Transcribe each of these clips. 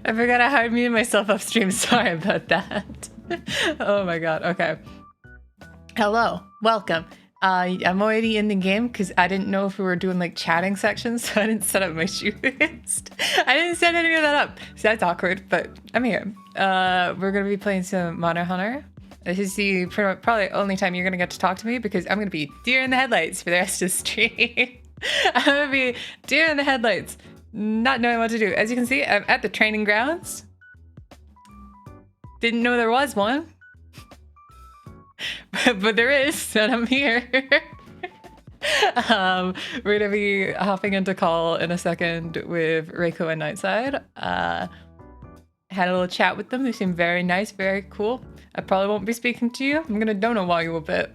I forgot I had muted myself off stream. Sorry about that. Oh my god. Okay. Hello. Welcome. I'm already in the game because I didn't know if we were doing like chatting sections, so I didn't set up my shoe list. I didn't set any of that up, so that's awkward, but I'm here. We're going to be playing some Monster Hunter. This is the probably only time you're going to get to talk to me because I'm going to be deer in the headlights for the rest of the stream. I'm going to be deer in the headlights, not knowing what to do. As you can see, I'm at the training grounds. Didn't know there was one. But there is, and I'm here. We're gonna be hopping into call in a second with Reiko and Nightside. Had a little chat with them. They seem very nice, very cool. I probably won't be speaking to you. I'm gonna dono while you a bit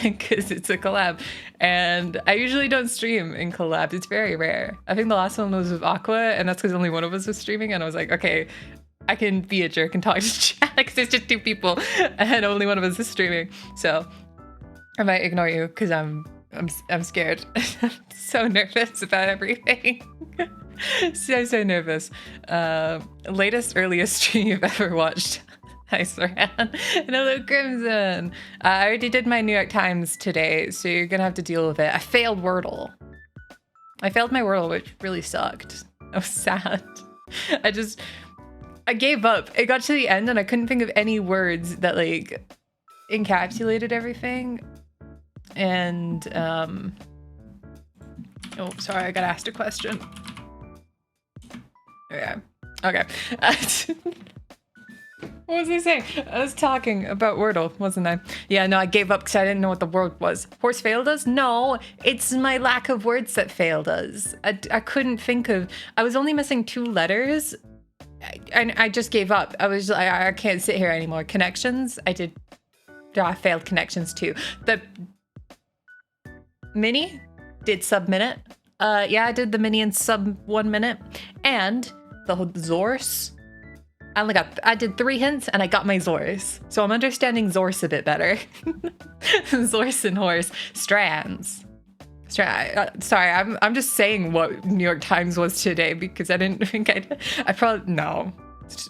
because it's a collab, and I usually don't stream in collabs. It's very rare. I think the last one was with Aqua, and that's because only one of us was streaming, and I was like, okay, I can be a jerk and talk to chat because there's just two people and only one of us is streaming. So I might ignore you because I'm scared. I'm so nervous about everything. so nervous. Earliest stream you've ever watched. Hi, Saran. And hello, Crimson. I already did my New York Times today, so you're gonna have to deal with it. I failed Wordle. I failed my Wordle, which really sucked. I was sad. I gave up. It got to the end and I couldn't think of any words that like encapsulated everything. And oh, sorry, I got asked a question. Okay. What was I saying? I was talking about Wordle, wasn't I? Yeah, no, I gave up because I didn't know what the word was. Horse failed us? No, it's my lack of words that failed us. I couldn't think of. I was only missing 2 letters. And I just gave up. I was like, I can't sit here anymore. Connections, I failed connections too. The mini did sub-minute. Yeah, I did the mini in sub 1 minute. And the Zorse, I did 3 hints and I got my Zorse. So I'm understanding Zorse a bit better. Zorse and horse. Strands. Sorry, I'm just saying what New York Times was today because I didn't think I probably, no.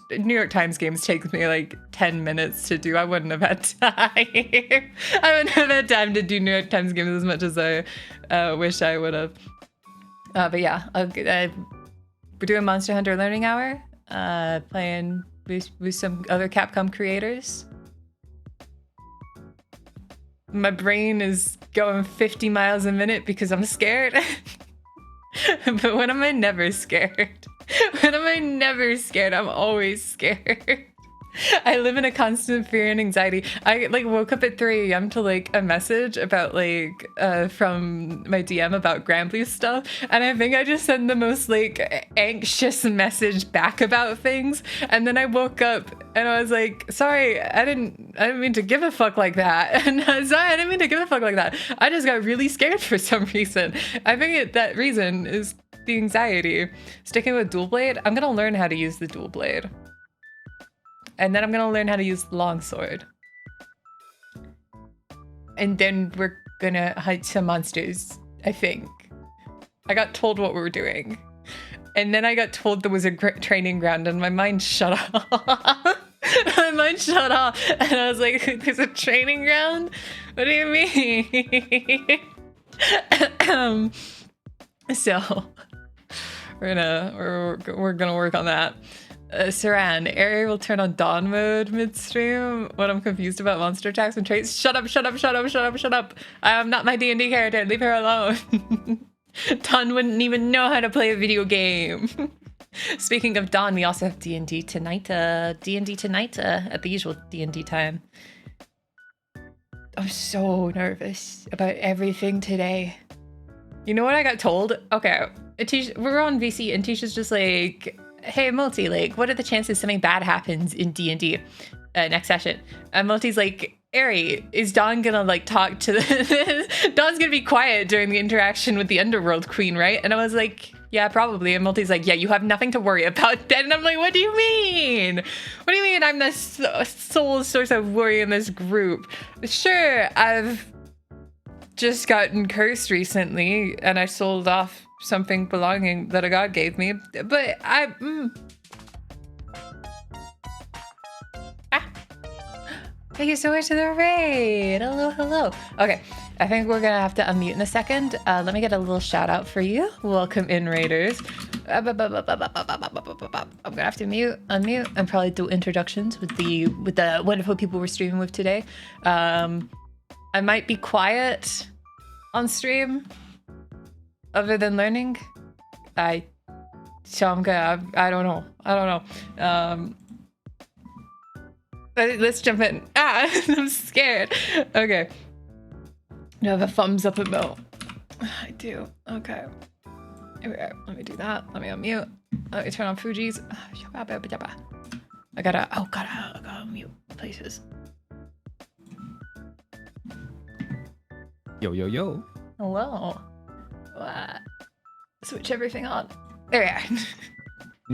New York Times games takes me like 10 minutes to do. I wouldn't have had time. I wouldn't have had time to do New York Times games as much as I wish I would have. But yeah, we're doing Monster Hunter Learning Hour, playing with some other Capcom creators. My brain is going 50 miles a minute because I'm scared. But when am I never scared? When am I never scared? I'm always scared. I live in a constant fear and anxiety. I like woke up at 3 a.m. to like a message about like from my DM about Granblue stuff, and I think I just sent the most like anxious message back about things, and then I woke up and I was like, sorry, I didn't mean to give a fuck like that. And sorry, I didn't mean to give a fuck like that. I just got really scared for some reason. I think that reason is the anxiety. Sticking with dual blade, I'm gonna learn how to use the dual blade. And then I'm gonna learn how to use the longsword. And then we're gonna hunt some monsters, I think. I got told what we were doing. And then I got told there was a training ground and my mind shut off. My mind shut off. And I was like, there's a training ground? What do you mean? So we're gonna work on that. Saran, Ari will turn on dawn mode midstream when I'm confused about monster attacks and traits. Shut up. I am not my D&D character. Leave her alone. Dawn wouldn't even know how to play a video game. Speaking of Dawn, we also have D&D tonight. At the usual D&D time. I'm so nervous about everything today. You know what I got told? Okay, we're on VC and Tisha's just like, hey, Multi, like, what are the chances something bad happens in D&D next session? And Multi's like, Ari, is Dawn gonna, like, talk to the... Dawn's gonna be quiet during the interaction with the Underworld Queen, right? And I was like, yeah, probably. And Multi's like, yeah, you have nothing to worry about then. And I'm like, what do you mean? What do you mean I'm the sole source of worry in this group? Sure, I've just gotten cursed recently, and I sold off something belonging that a god gave me, but Thank you so much for the raid. Hello, hello. Okay, I think we're gonna have to unmute in a second. Let me get a little shout out for you. Welcome in, raiders. I'm gonna have to unmute, and probably do introductions with the wonderful people we're streaming with today. I might be quiet on stream, other than learning. So I'm gonna. I don't know. Let's jump in. I'm scared. Okay. Do I have a thumbs up about? I do. Okay. Here we are. Let me do that. Let me unmute. Let me turn on Fuji's. I gotta mute places. Yo, yo, yo. Hello. Switch everything on. There we are.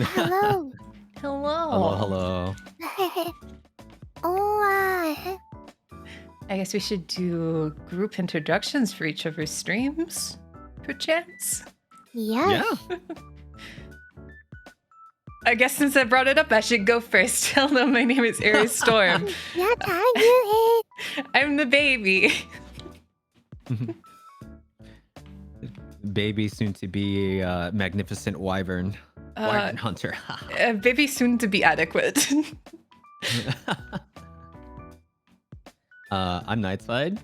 Hello. Hello. Hello. Oh, I guess we should do group introductions for each of our streams, perchance. yeah. Yeah. I guess since I brought it up, I should go first. Hello, my name is Aries Storm. Yeah, tag you I'm the baby. Baby soon to be magnificent wyvern. Wyvern hunter. Baby soon to be adequate. I'm Nightside,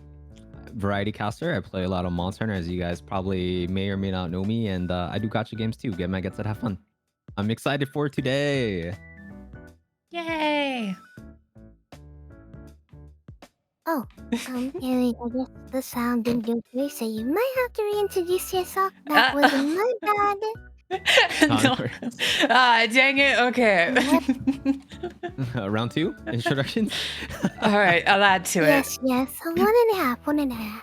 variety caster. I play a lot of Monster Hunter, as you guys probably may or may not know me, and I do gacha games too. Get my gets that have fun. I'm excited for today. Yay! Oh, Harry, I guess the sound didn't go through, so you might have to reintroduce yourself. That was my bad. No. Dang it. Okay. Round 2 introductions. All right, I'll add to it. Yes. 1.5.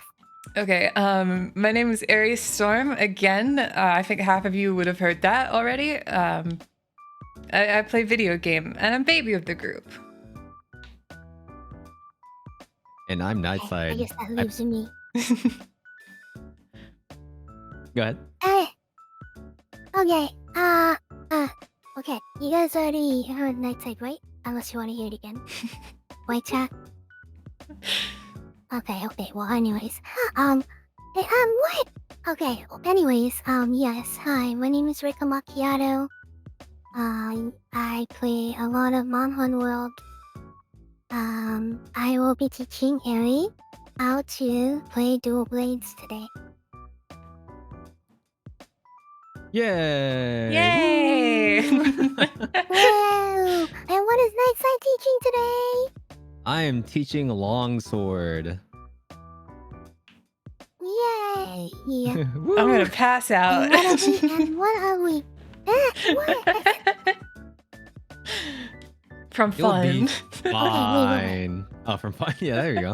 Okay, my name is Aries Storm again. I think half of you would have heard that already. I play video game, and I'm baby of the group. And I'm I Nightside. guess that leaves me. Go ahead. Okay. Okay. You guys already heard Nightside, right? Unless you want to hear it again. White chat. Okay. Well, anyways, what? Okay. Anyways, yes. Hi, my name is Rika Macchiato. I play a lot of Monhun World. I will be teaching Harry how to play dual blades today. Yay! Yay! Woo! And what is Nightside teaching today? I am teaching longsword. Yay! Woo! I'm gonna pass out. And what are we? What? From You'll fun. be wait. fine. Oh, from fun. Yeah, there you go.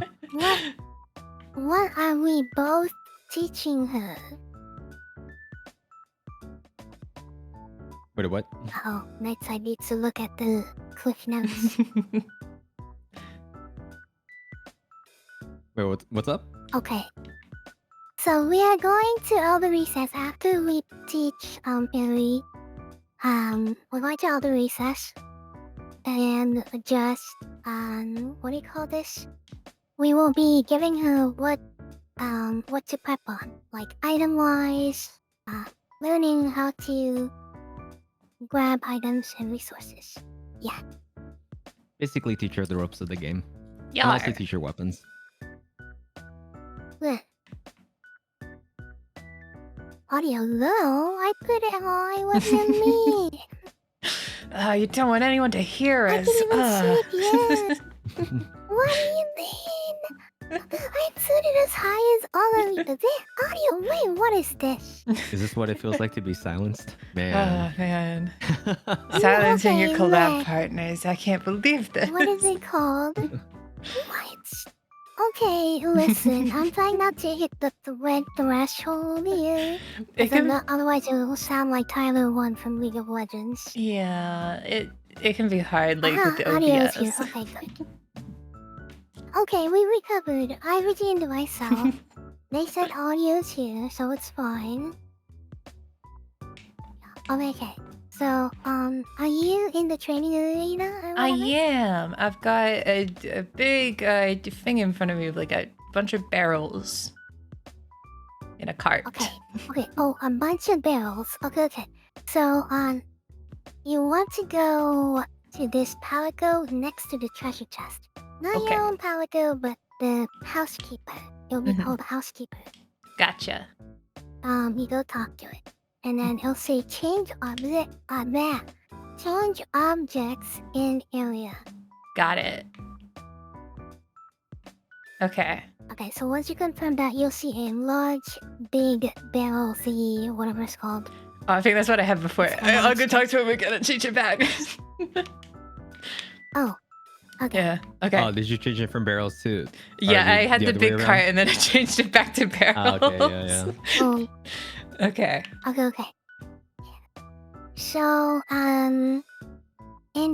What are we both teaching her? Wait, what? Oh, Nightside needs to look at the cliff notes. Wait, what's up? Okay. So we are going to Elder Recess after we teach Harry. We're going to Elder Recess. And just what do you call this? We will be giving her what to prep on. Like item wise, learning how to grab items and resources. Yeah. Basically, teach her the ropes of the game. And Yar. also teach her weapons. Ugh. Audio low? I put it on. It wasn't me. You don't want anyone to hear I us. didn't even see it yet. What do you mean? I put it as high as all of you. Audio, wait, what is this? Is this what it feels like to be silenced? Oh, Man. man. Silencing your Okay, collab look. partners. I can't believe this. What is it called? What? Okay, listen. I'm trying not to hit the red threshold here. It can, Otherwise, it will sound like Tyler 1 from League of Legends. yeah, it can be hard, like, with the Audio is OBS. here. Okay, good. Okay, we recovered. I redeemed myself. They said audio's here, so it's fine. Okay. So, are you in the training arena or I whatever? am. I've got a big thing in front of me with like a bunch of barrels in a cart. Okay. Okay. Oh, a bunch of barrels. Okay. Okay. So, you want to go to this palico next to the treasure chest. Not Okay. your own palico, but the housekeeper. It'll be Mhm. called housekeeper. Gotcha. You go talk to it, and then it'll say change object. There. Change objects in area. Got it. Okay. Okay, so once you confirm that, you'll see a large, big barrel thingy, whatever it's called. Oh, I think that's what I had before. It's a I'll go monster. talk to him again and change it back. Oh, okay. Yeah. Okay. Oh, did you change it from barrels to? Yeah, or I had the other way big around? cart and then I changed it back to barrels. Ah, okay, yeah. Oh, Okay. okay. So, in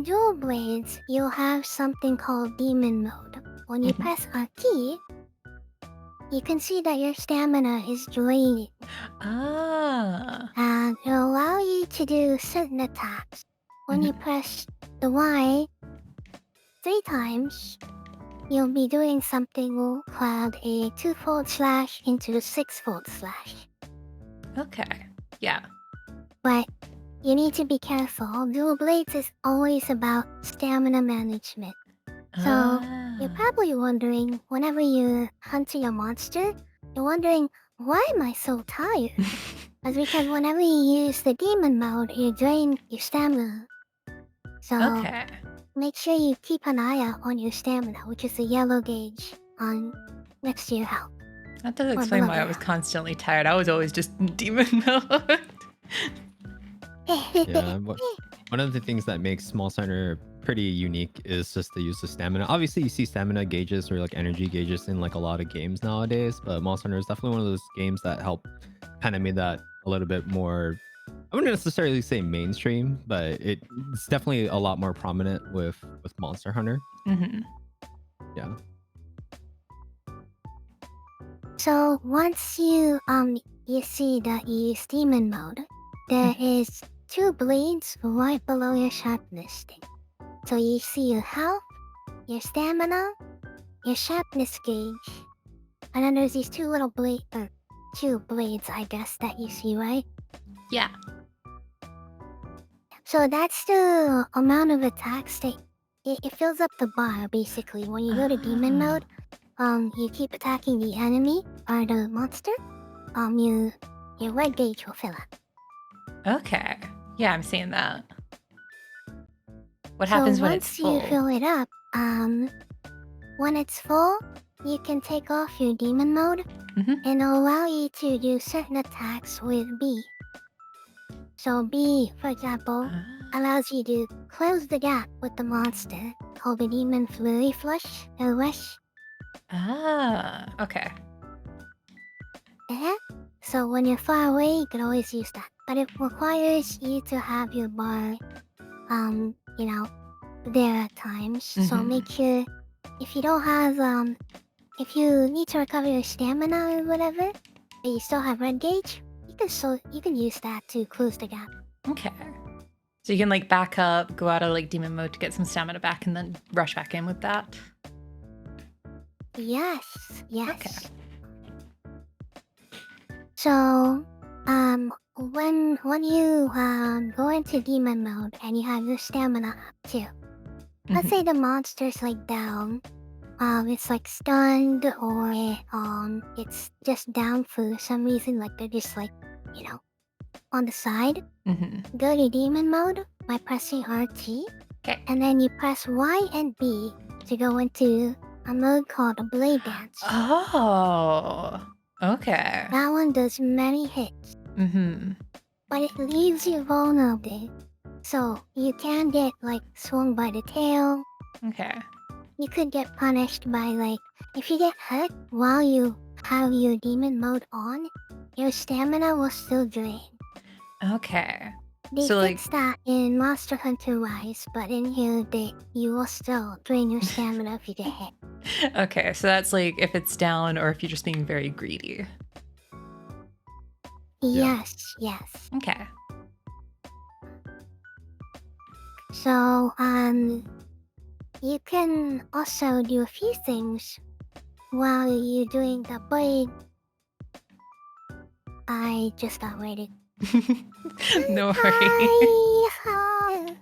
Dual Blades, you'll have something called Demon Mode. When you Mhm. press a key, you can see that your stamina is draining, Ah. and it'll allow you to do certain attacks. When you press the Y 3 times, you'll be doing something called a 2-fold slash into the 6-fold slash. Okay. Yeah. But you need to be careful. Dual Blades is always about stamina management. So, you're Ah. probably wondering, whenever you're hunting a monster, you're wondering, why am I so tired? That's because whenever you use the demon mode, you drain your stamina. So, Okay. make sure you keep an eye out on your stamina, which is the yellow gauge on next to your health. That does Or explain below why I your was health. constantly tired. I was always just in demon mode. Yeah. One of the things that makes Monster Hunter pretty unique is just the use of stamina. Obviously, you see stamina gauges or like energy gauges in like a lot of games nowadays, but Monster Hunter is definitely one of those games that help kind of made that a little bit more. I wouldn't necessarily say mainstream, but it's definitely a lot more prominent with Monster Hunter. Mhm. Yeah. So once you see that you use demon mode, there is 2 blades right below your sharpness thing. So you see your health, your stamina, your sharpness gauge, and then there's these 2 little two blades, I guess, that you see, right? Yeah. So that's the amount of attacks that it fills up the bar basically. When you go to demon Ah. mode, you keep attacking the enemy or the monster, your red gauge will fill up. Okay. Yeah, I'm seeing that. What So happens when it's once full? you fill it up, when it's full, you can take off your demon mode Mhm. and it'll allow you to do certain attacks with B. So B, for example, Ah. allows you to close the gap with the monster called the Demon Flurry Flush or Rush. Ah. Okay. So when you're far away, you can always use that. But it requires you to have your bar, there at times. So Mhm. make sure if you don't have, if you need to recover your stamina or whatever, but you still have red gauge, you can use that to close the gap. Okay. So you can like back up, go out of like demon mode to get some stamina back, and then rush back in with that. Yes. Okay. So, when you go into demon mode and you have your stamina up too. Let's Mhm. say the monster's like down, it's like stunned or it's just down for some reason, like they're just like, on the side. Mhm. Go to demon mode by pressing RT, Okay. and then you press Y and B to go into a mode called a blade dance. Oh. Okay. That one does many hits, Mhm. but it leaves you vulnerable. So you can get like swung by the tail. Okay. You could get punished by like if you get hurt while you have your demon mode on, your stamina will still drain. Okay. They So, like- fixed that in Monster Hunter Rise, but in here you will still drain your stamina if you get hit. Okay. So that's like if it's down or if you're just being very greedy. Yeah. Yes. Okay. So, you can also do a few things while you're doing the blade. I just got ready. No worries. Hi.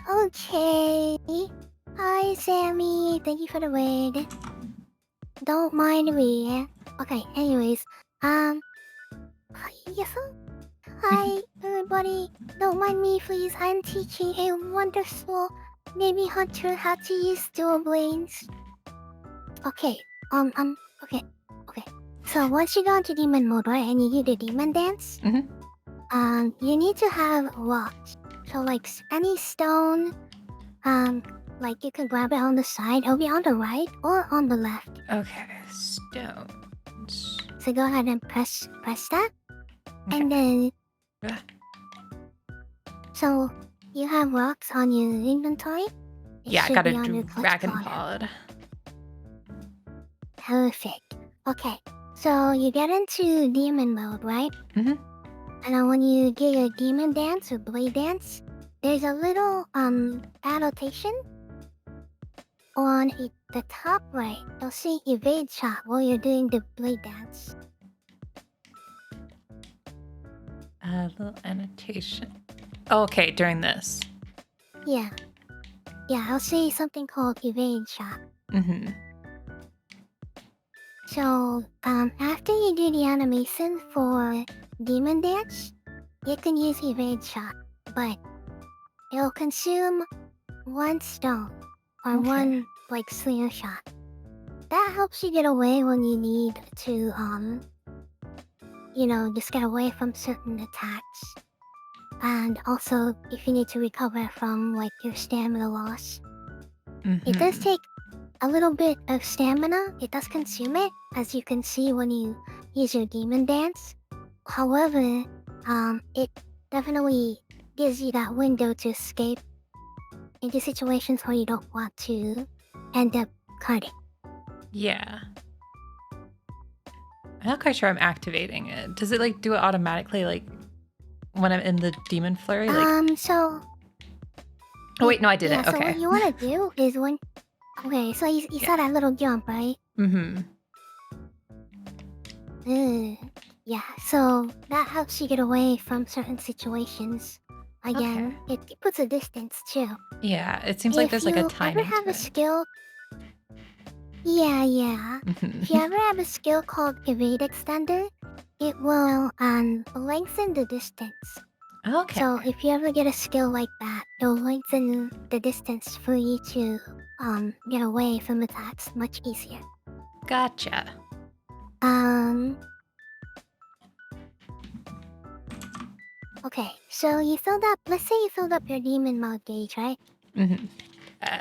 Okay. Hi, Sammy. Thank you for the raid. Don't mind me. Okay. Anyways, yes. Hi, everybody. Don't mind me, please. I'm teaching a wonderful baby hunter how to use dual blades. Okay. Okay. Okay. So once you go into demon mode, right, and you do the demon dance, you need to have rocks. So like any stone, like you can grab it on the side. It'll be on the right or on the left. Okay, stones. So go ahead and press that, Okay. and then Ah. so you have rocks on your inventory. It Yeah, I should got be a on your clutch dragon pod. pod. Perfect. Okay, so you get into demon mode, right? Mhm. And then when you get your demon dance or blade dance, there's a little annotation on the top right. You'll see evade shot while you're doing the blade dance. A little annotation. Oh, okay, during this. Yeah. Yeah, I'll see something called evade shot. Mm-hmm. So, after you do the animation for demon dance, you can use evade shot, but it'll consume one stone or Okay. one like slinger shot. That helps you get away when you need to just get away from certain attacks. And also if you need to recover from like your stamina loss. It does Mhm. take a little bit of stamina. It does consume it, as you can see when you use your demon dance. However, it definitely gives you that window to escape into situations where you don't want to end up cutting. Yeah. I'm not quite sure I'm activating it. Does it like do it automatically like when I'm in the demon flurry? Like So Oh wait, no, I did yeah, it. so Okay. what you wanna do is okay, so you saw that little jump, right? Mm-hmm. Yeah, so that helps you get away from certain situations. Again, it puts a distance too. Yeah, it seems like If there's like a you ever timing have to a it. skill, yeah. If you Mhm. ever have a skill called Evade Extender, it will lengthen the distance. Okay. So if you ever get a skill like that, it'll lengthen the distance for you to get away from attacks much easier. Gotcha. Okay, so you filled up. Let's say you filled up your demon mode gauge, right? Mm-hmm.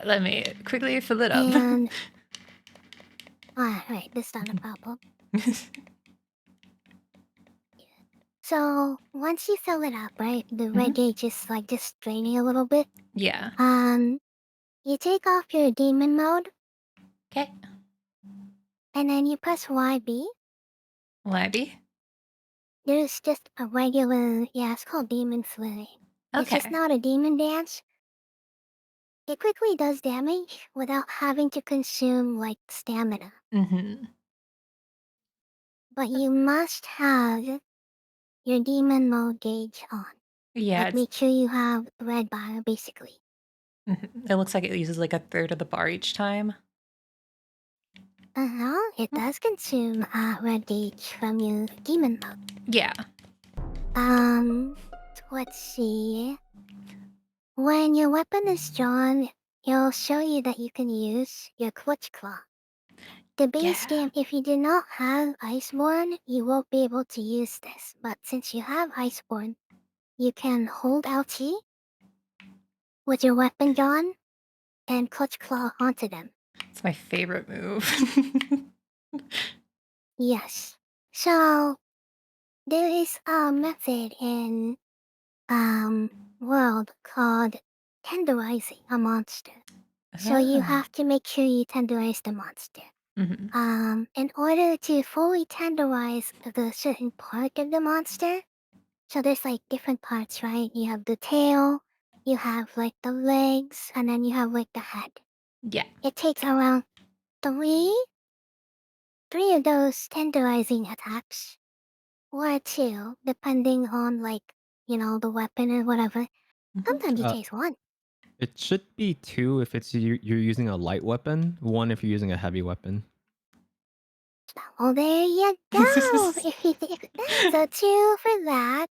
Let me quickly fill it up. And right, that's not a problem. So once you fill it up, right, the red gauge is like just draining a little bit. Yeah. You take off your demon mode. Okay. And then you press YB. Labby. There's just a regular, yeah, it's called Demon Flurry. It's just Okay. not a demon dance. It quickly does damage without having to consume like stamina. Mm-hmm. But you must have your demon mode gauge on. Yeah, Like make sure you have red bar basically. it looks like it uses like a third of the bar each time. It does consume red gauge from your demon mode. Yeah. Let's see. When your weapon is drawn, it'll show you that you can use your Clutch Claw. The base game, if you do not have Iceborne, you won't be able to use this. But since you have Iceborne, you can hold LT with your weapon drawn and Clutch Claw onto them. It's my favorite move. Yes. So there is a method in world called tenderizing a monster. So you have to make sure you tenderize the monster. Mm-hmm. In order to fully tenderize the certain part of the monster, so there's like different parts, right? You have the tail, you have like the legs, and then you have like the head. Yeah. It takes around three of those tenderizing attacks, or two, depending on like, the weapon or whatever. Mhm. Sometimes it Uh, takes one. it should be 2 if you're using a light weapon, 1 if you're using a heavy weapon. Oh, there you go. If you think that. So two for that.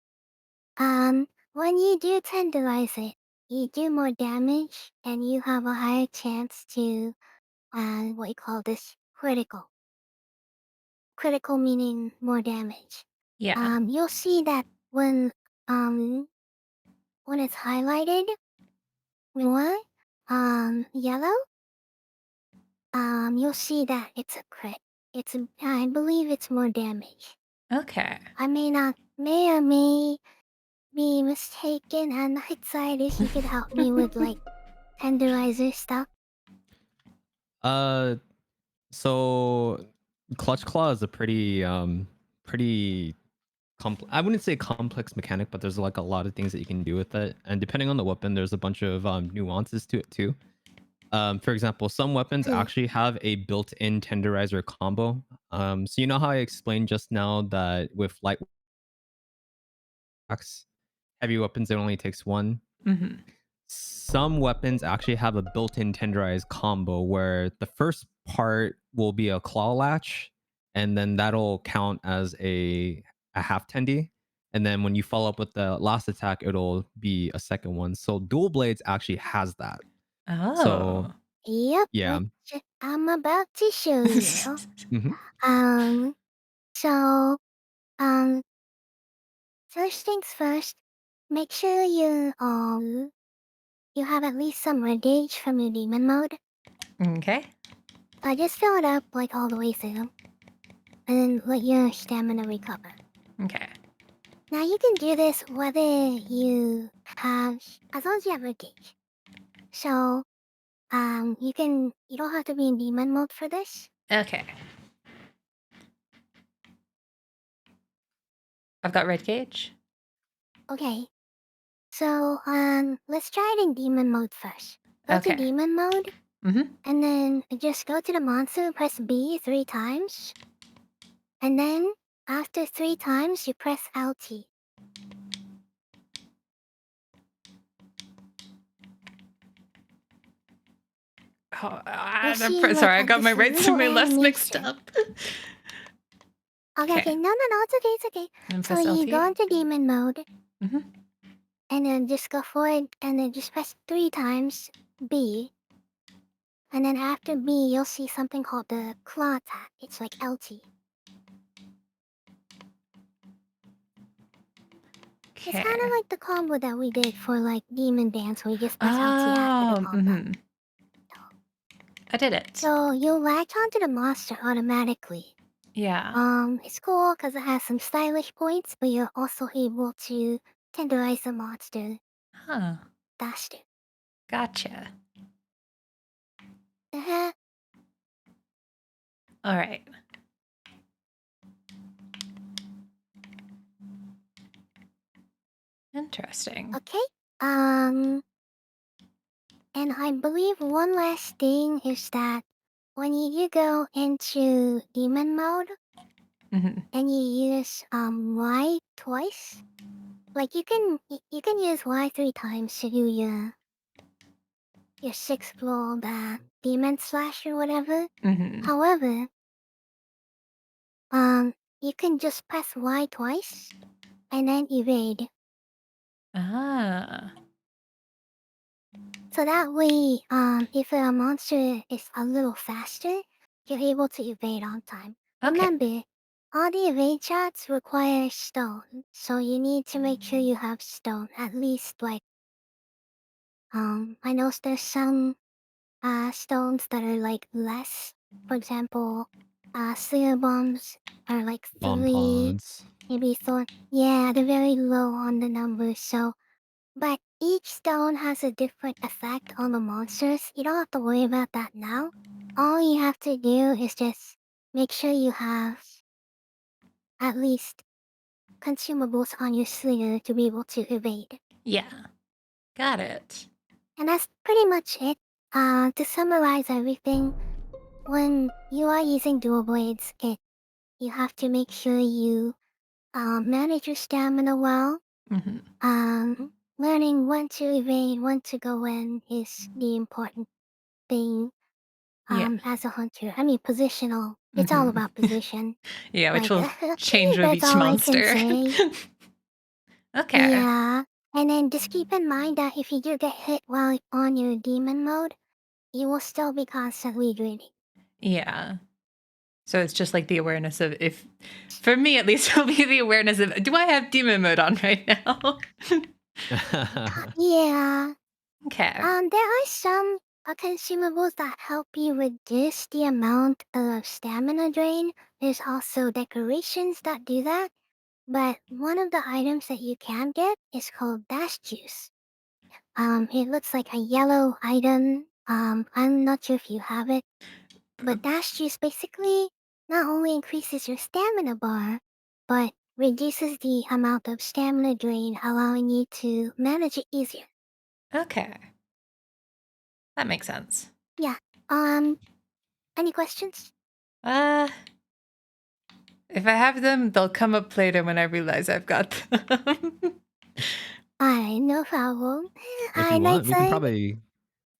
When you do tenderize it, you do more damage and you have a higher chance to, what you call this, critical. Critical meaning more damage. Yeah. You'll see that um, when it's highlighted more, yellow, you'll see that it's a crit. I believe it's more damage. Okay. I may or may be mistaken, and Night Side, if you could help me with like tenderizer stuff. Uh, so Clutch Claw is a pretty I wouldn't say complex mechanic, but there's like a lot of things that you can do with it, and depending on the weapon, there's a bunch of nuances to it too. For example, some weapons Hmm. actually have a built-in tenderizer combo. So you know how I explained just now that with light attacks, heavy weapons it only takes one. Hmm. Some weapons actually have a built-in tenderized combo where the first part will be a claw latch, and then that'll count as a half tendy. And then when you follow up with the last attack, it'll be a second one. So dual blades actually has that. So Oh. Yep, yeah. which I'm about to show you. Mhm. Um, so, um, first things first, make sure you have at least some red gauge from your demon mode. Okay. Just fill it up like all the way through, and then let your stamina recover. Okay. Now you can do this whether you have, as long as you have red gauge. So, you don't have to be in demon mode for this. Okay. I've got red gauge. Okay. So, let's try it in demon mode first. Go to Okay. demon mode, Mm-hmm. and then just go to the monster, press B 3 times. And then, after 3 times, you press LT. Oh, You'll see, like, sorry, I got this my rights and little my lefts mixed animation. up. Okay, no, it's okay, it's okay. And So press you LT. go into demon mode, Mm-hmm. and then just go forward, and then just press 3 times B. And then after B, you'll see something called the claw attack. It's like LT. It's Okay. kind of like the combo that we did for like Demon Dance, where you just press LT after the combo. Mm-hmm. I did it. So you'll latch onto the monster automatically. Yeah. It's cool because it has some stylish points, but you're also able to tenderize the monster Huh. faster. Gotcha. Uh-huh. All right. Interesting. Okay. And I believe one last thing is that when you go into demon mode Mm-hmm. and you use Y twice, like you can use Y 3 times to do your 6th blow, the demon slash or whatever. Mm-hmm. However, you can just press Y twice and then evade. Ah. So that way, if a monster is a little faster, you're able to evade on time. Okay. Remember, all the evade shots require stone, so you need to make sure you have stone. At least like, I know there's some stones that are like less. For example, Slayer bombs are like Bomb 3, pods. maybe thorn. Yeah, they're very low on the numbers. So, but each stone has a different effect on the monsters. You don't have to worry about that now. All you have to do is just make sure you have at least consumables on your Slayer to be able to evade. Yeah. Got it. And that's pretty much it. To summarize everything, when you are using dual blades, you have to make sure you manage your stamina well. Hmm. Learning when to evade, when to go in is the important thing. Yeah. As a hunter, I mean positional. It's all Hmm. about position. Yeah, which Like will change with that's each all I can monster. say. Okay. Yeah. And then just keep in mind that if you do get hit while on your demon mode, you will still be constantly dreaming. Yeah. So it's just like the awareness of if, for me at least, it'll be the awareness of do I have demon mode on right now? Yeah. Okay. There are some consumables that help you reduce the amount of stamina drain. There's also decorations that do that. But one of the items that you can get is called dash juice. It looks like a yellow item. I'm not sure if you have it, but dash juice basically not only increases your stamina bar, but reduces the amount of stamina drain, allowing you to manage it easier. Okay. That makes sense. Yeah. Any questions? Uh, if I have them, they'll come up later when I realize I've got them. Alright, no problem. If you want, we can Nightside, probably.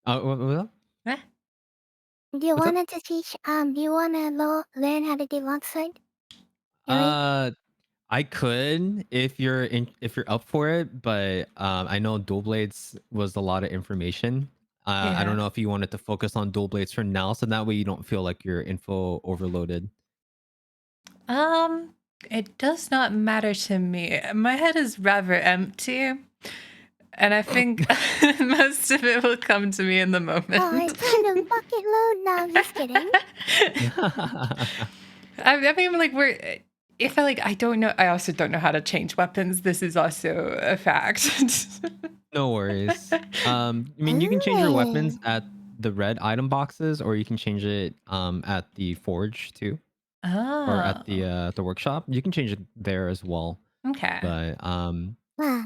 What? Eh? do you What's up? wanted to teach? Do you wanna learn how to do longsword? Really? Uh, I could if you're up for it, but I know dual blades was a lot of information. I don't Yeah. know if you wanted to focus on dual blades for now, so that way you don't feel like you're info overloaded. Um, it does not matter to me. My head is rather empty, and I think most of it will come to me in the moment. Oh, it's kind of bucket load. No, I'm just kidding. I mean, like if I don't know, I also don't know how to change weapons. This is also a fact. No worries. I mean, you can change your weapons at the red item boxes, or you can change it at the forge too, or at Oh, the workshop. You can change it there as well. okay. But Wow.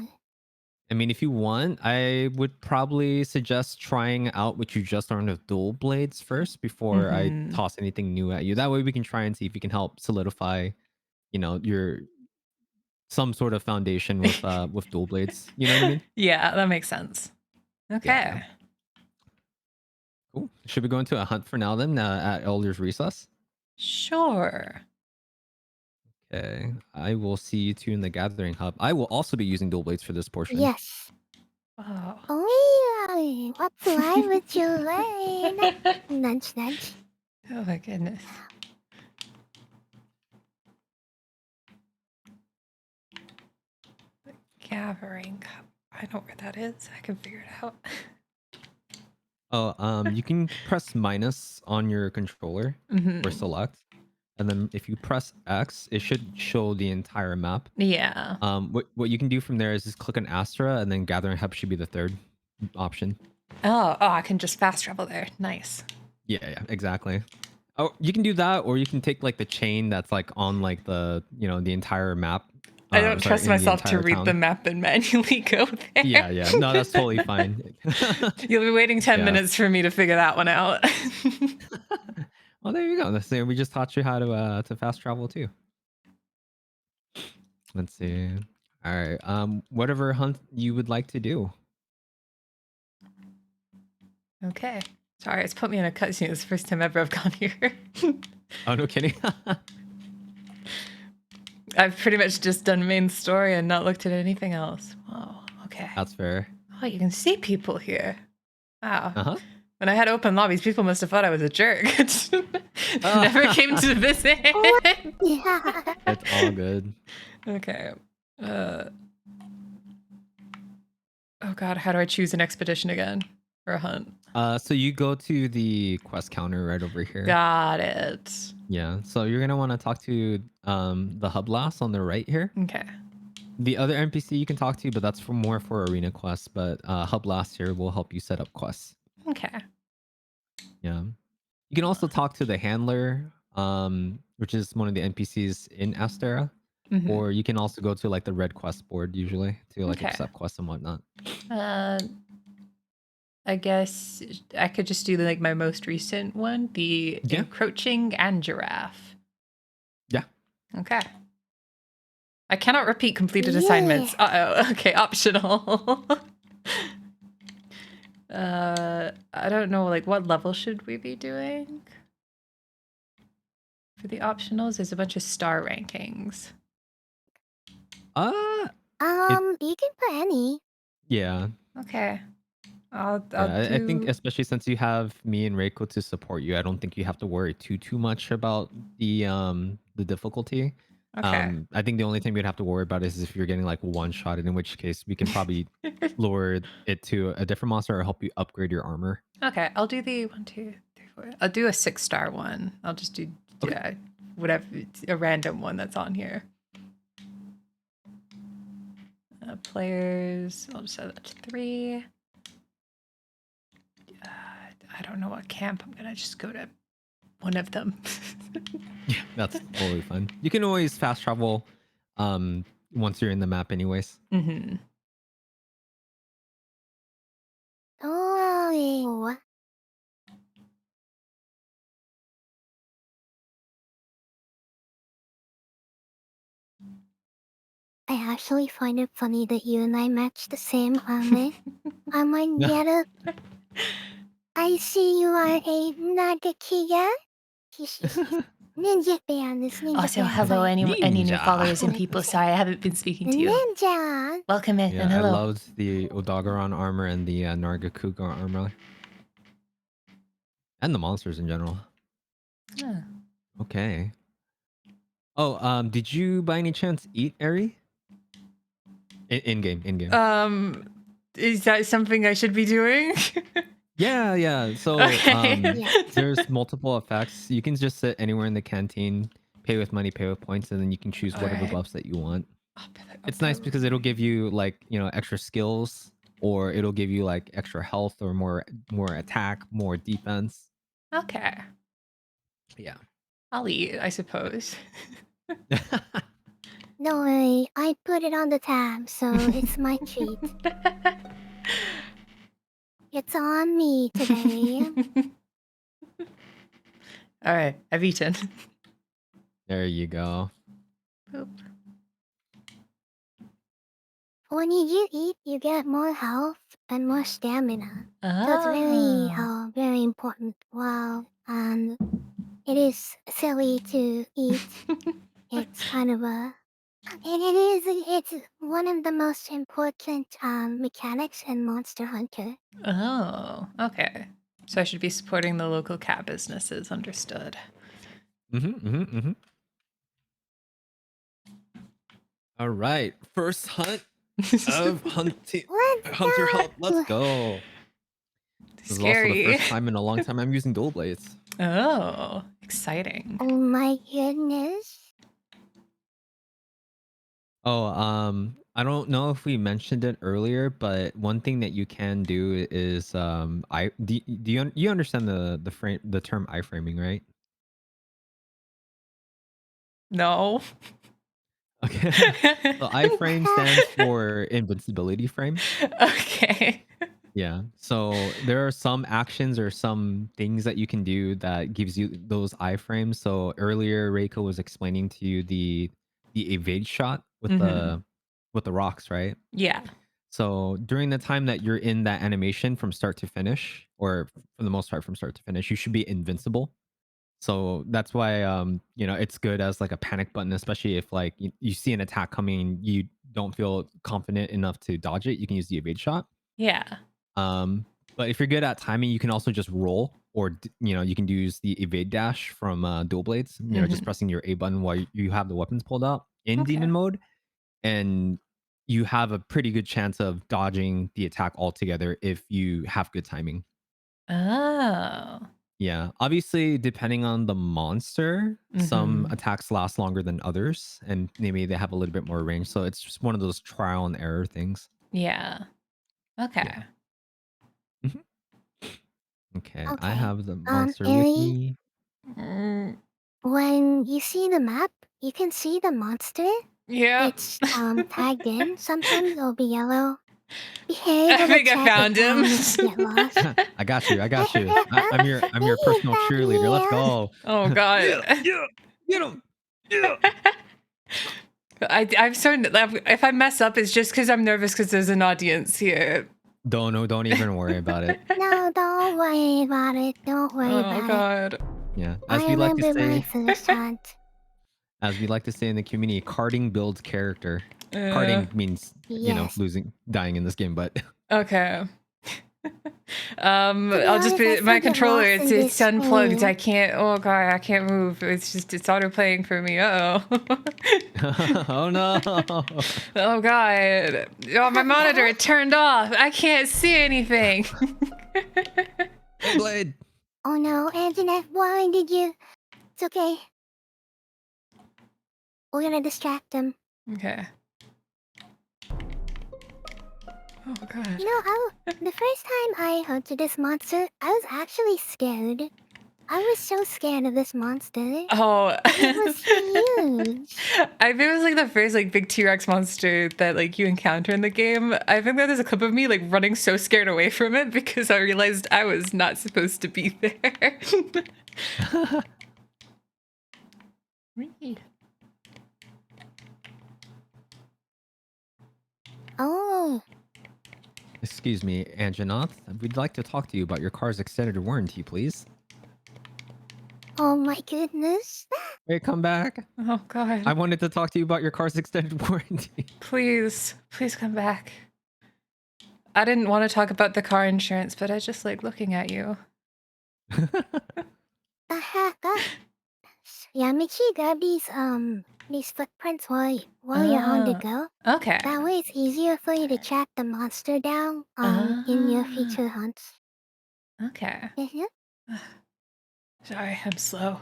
I mean, if you want, I would probably suggest trying out what you just learned of dual blades first before I Hmm. toss anything new at you. That way we can try and see if you can help solidify, your some sort of foundation with dual blades. You know what I mean? Yeah, that makes sense. Yeah, yeah. Okay. Cool. Should we go into a hunt for now then at Elder's Recess? Sure. Okay. I will see you two in the Gathering Hub. I will also be using dual blades for this portion. Yes. Oh. Oh, what's live with your lane? Nudge, nudge. Oh my goodness. Gathering cup. I know where that is. I can figure it out. Oh, you can press minus on your controller or Hmm. select, and then if you press X, it should show the entire map. Yeah. What you can do from there is just click on Astra, and then Gathering Hub should be the third option. Oh, I can just fast travel there. Nice. Yeah, exactly. Oh, you can do that, or you can take like the chain that's like on like the entire map. I don't Sorry, trust in the myself to entire read the town. map and manually go there. Yeah. No, that's totally fine. You'll be waiting 10 Yeah. minutes for me to figure that one out. Well, there you go. We just taught you how to fast travel too. Let's see. All right. Whatever hunt you would like to do. Okay. Sorry, it's put me in a cutscene. It's the first time ever I've gone here. Oh, no kidding. I've pretty much just done main story and not looked at anything else. Oh, okay. That's fair. Oh, you can see people here. Wow. Uh huh. When I had open lobbies, people must have thought I was a jerk. Oh. Never came to visit. Yeah. It's all good. Okay. Oh god, how do I choose an expedition again or a hunt? So you go to the quest counter right over here. Got it. Yeah. So you're gonna want to talk to the hub lass on the right here. Okay. The other NPC you can talk to, but that's for more for arena quests. But hub lass here will help you set up quests. Okay. Yeah. You can also talk to the handler, which is one of the NPCs in Astera. Mhm. Or you can also go to like the red quest board usually to like Okay. accept quests and whatnot. I guess I could just do like my most recent one, the Yeah. encroaching and giraffe. Yeah. Okay. I cannot repeat completed assignments. Uh-oh. Okay, optional. I don't know, like what level should we be doing? For the optionals, there's a bunch of star rankings. You can put any. Yeah. Okay. I'll Yeah, I think do... especially since you have me and Reiko to support you, I don't think you have to worry too much about the difficulty. Okay. I think the only thing we'd have to worry about is if you're getting like one shot, in which case we can probably lower it to a different monster or help you upgrade your armor. Okay, I'll do the 1, 2, 3, 4. I'll do a 6-star one. I'll just do whatever, a random one that's on here. Players, I'll just set that to 3. I don't know what camp. I'm gonna just go to one of them. Yeah, that's totally fine. You can always fast travel once you're in the map anyways. Mm-hmm. Oh. I actually find it funny that you and I match the same armor. I might get a... I see you are a Nagakiga. Ninja fan. This ninja Also, fan. hello, any new Ninja. followers and people. Sorry, I haven't been speaking to you. Ninja. Welcome in Yeah, and I hello. loved the Odagaron armor and the Nargacuga armor. And the monsters in general. Yeah. Okay. Oh, did you by any chance eat Eri? In game. Is that something I should be doing? Yeah. So Okay. there's multiple effects. You can just sit anywhere in the canteen, pay with money, pay with points, and then you can choose whatever Alright. buffs that you want. I'll It's nice because it'll give you like, extra skills, or it'll give you like extra health or more attack, more defense. Okay. Yeah. I'll eat, I suppose. Don't worry, I put it on the tab, so it's my treat. It's on me today. All right, I've eaten. There you go. Boop. When you eat, you get more health and more stamina. So it's very important. Wow. And it is silly to eat. It's kind of a... It's one of the most important mechanics in Monster Hunter. Oh, okay. So I should be supporting the local cat businesses. Understood. All right, first hunt of hunting Let's Hunter go! Help. Let's go. This is also the Scary. first time in a long time I'm using dual blades. Oh, exciting. Oh my goodness. Oh, I don't know if we mentioned it earlier, but one thing that you can do is do you understand the term iframing, right? No. Okay. So iframe stands for invincibility frame. Okay. Yeah. So there are some actions or some things that you can do that gives you those iframes. So earlier Reiko was explaining to you the evade shot with the rocks, right? Yeah. So during the time that you're in that animation from start to finish, or for the most part from start to finish, you should be invincible. So that's why it's good as like a panic button, especially if like you see an attack coming, you don't feel confident enough to dodge it, you can use the evade shot. Yeah. But if you're good at timing, you can also just roll, or you can use the evade dash from dual blades. Just pressing your A button while you have the weapons pulled out in demon mode, and you have a pretty good chance of dodging the attack altogether if you have good timing. Oh. Yeah, obviously, depending on the monster, some attacks last longer than others, and maybe they have a little bit more range. So it's just one of those trial and error things. Yeah. Okay. Yeah. Okay, I have the monster with Ellie, me. when you see the map, you can see the monster. Yeah. It's tagged in. Sometimes it'll be yellow, Behave I and think I attack found him. if you get lost. I got you. I got you. I'm your personal cheerleader. Let's go. Oh god. Yeah. Get him. Yeah. I'm so if I mess up, it's just because I'm nervous because there's an audience here. Don't even worry about it. No, don't worry about it. Don't worry Oh about it. god. Yeah. I As we like to remember my say, first hunt. as we like to say in the community, carding builds character. Uh, Carding means Yes. dying in this game, but Okay. be I'll just honest, I be still my get controller. lost It's in it's this unplugged. game. I can't. Oh god, I can't move. It's auto playing for me. Oh. oh no. Oh god. Oh, my monitor it turned off. I can't see anything. Blade. Oh no, Antoinette, why did you? It's okay. We're gonna distract him. Okay. Oh god. You know, the first time I hunted this monster, I was actually scared. I was so scared of this monster. Oh. It was huge. I think it was like the first like big T-Rex monster that like you encounter in the game. I think that there's a clip of me like running so scared away from it because I realized I was not supposed to be there. Read. Oh, Excuse me, Anjanath. We'd like to talk to you about your car's extended warranty, please. oh my goodness. Hey, come back. Oh god. I wanted to talk to you about your car's extended warranty. Please come back. I didn't want to talk about the car insurance, but I just like looking at you. The heck? Yeah, make sure you grab these footprints while you're on the Ah. go. Okay. That way, it's easier for you to track the monster down in your future hunts. Okay. Mhm. Sorry, I'm slow.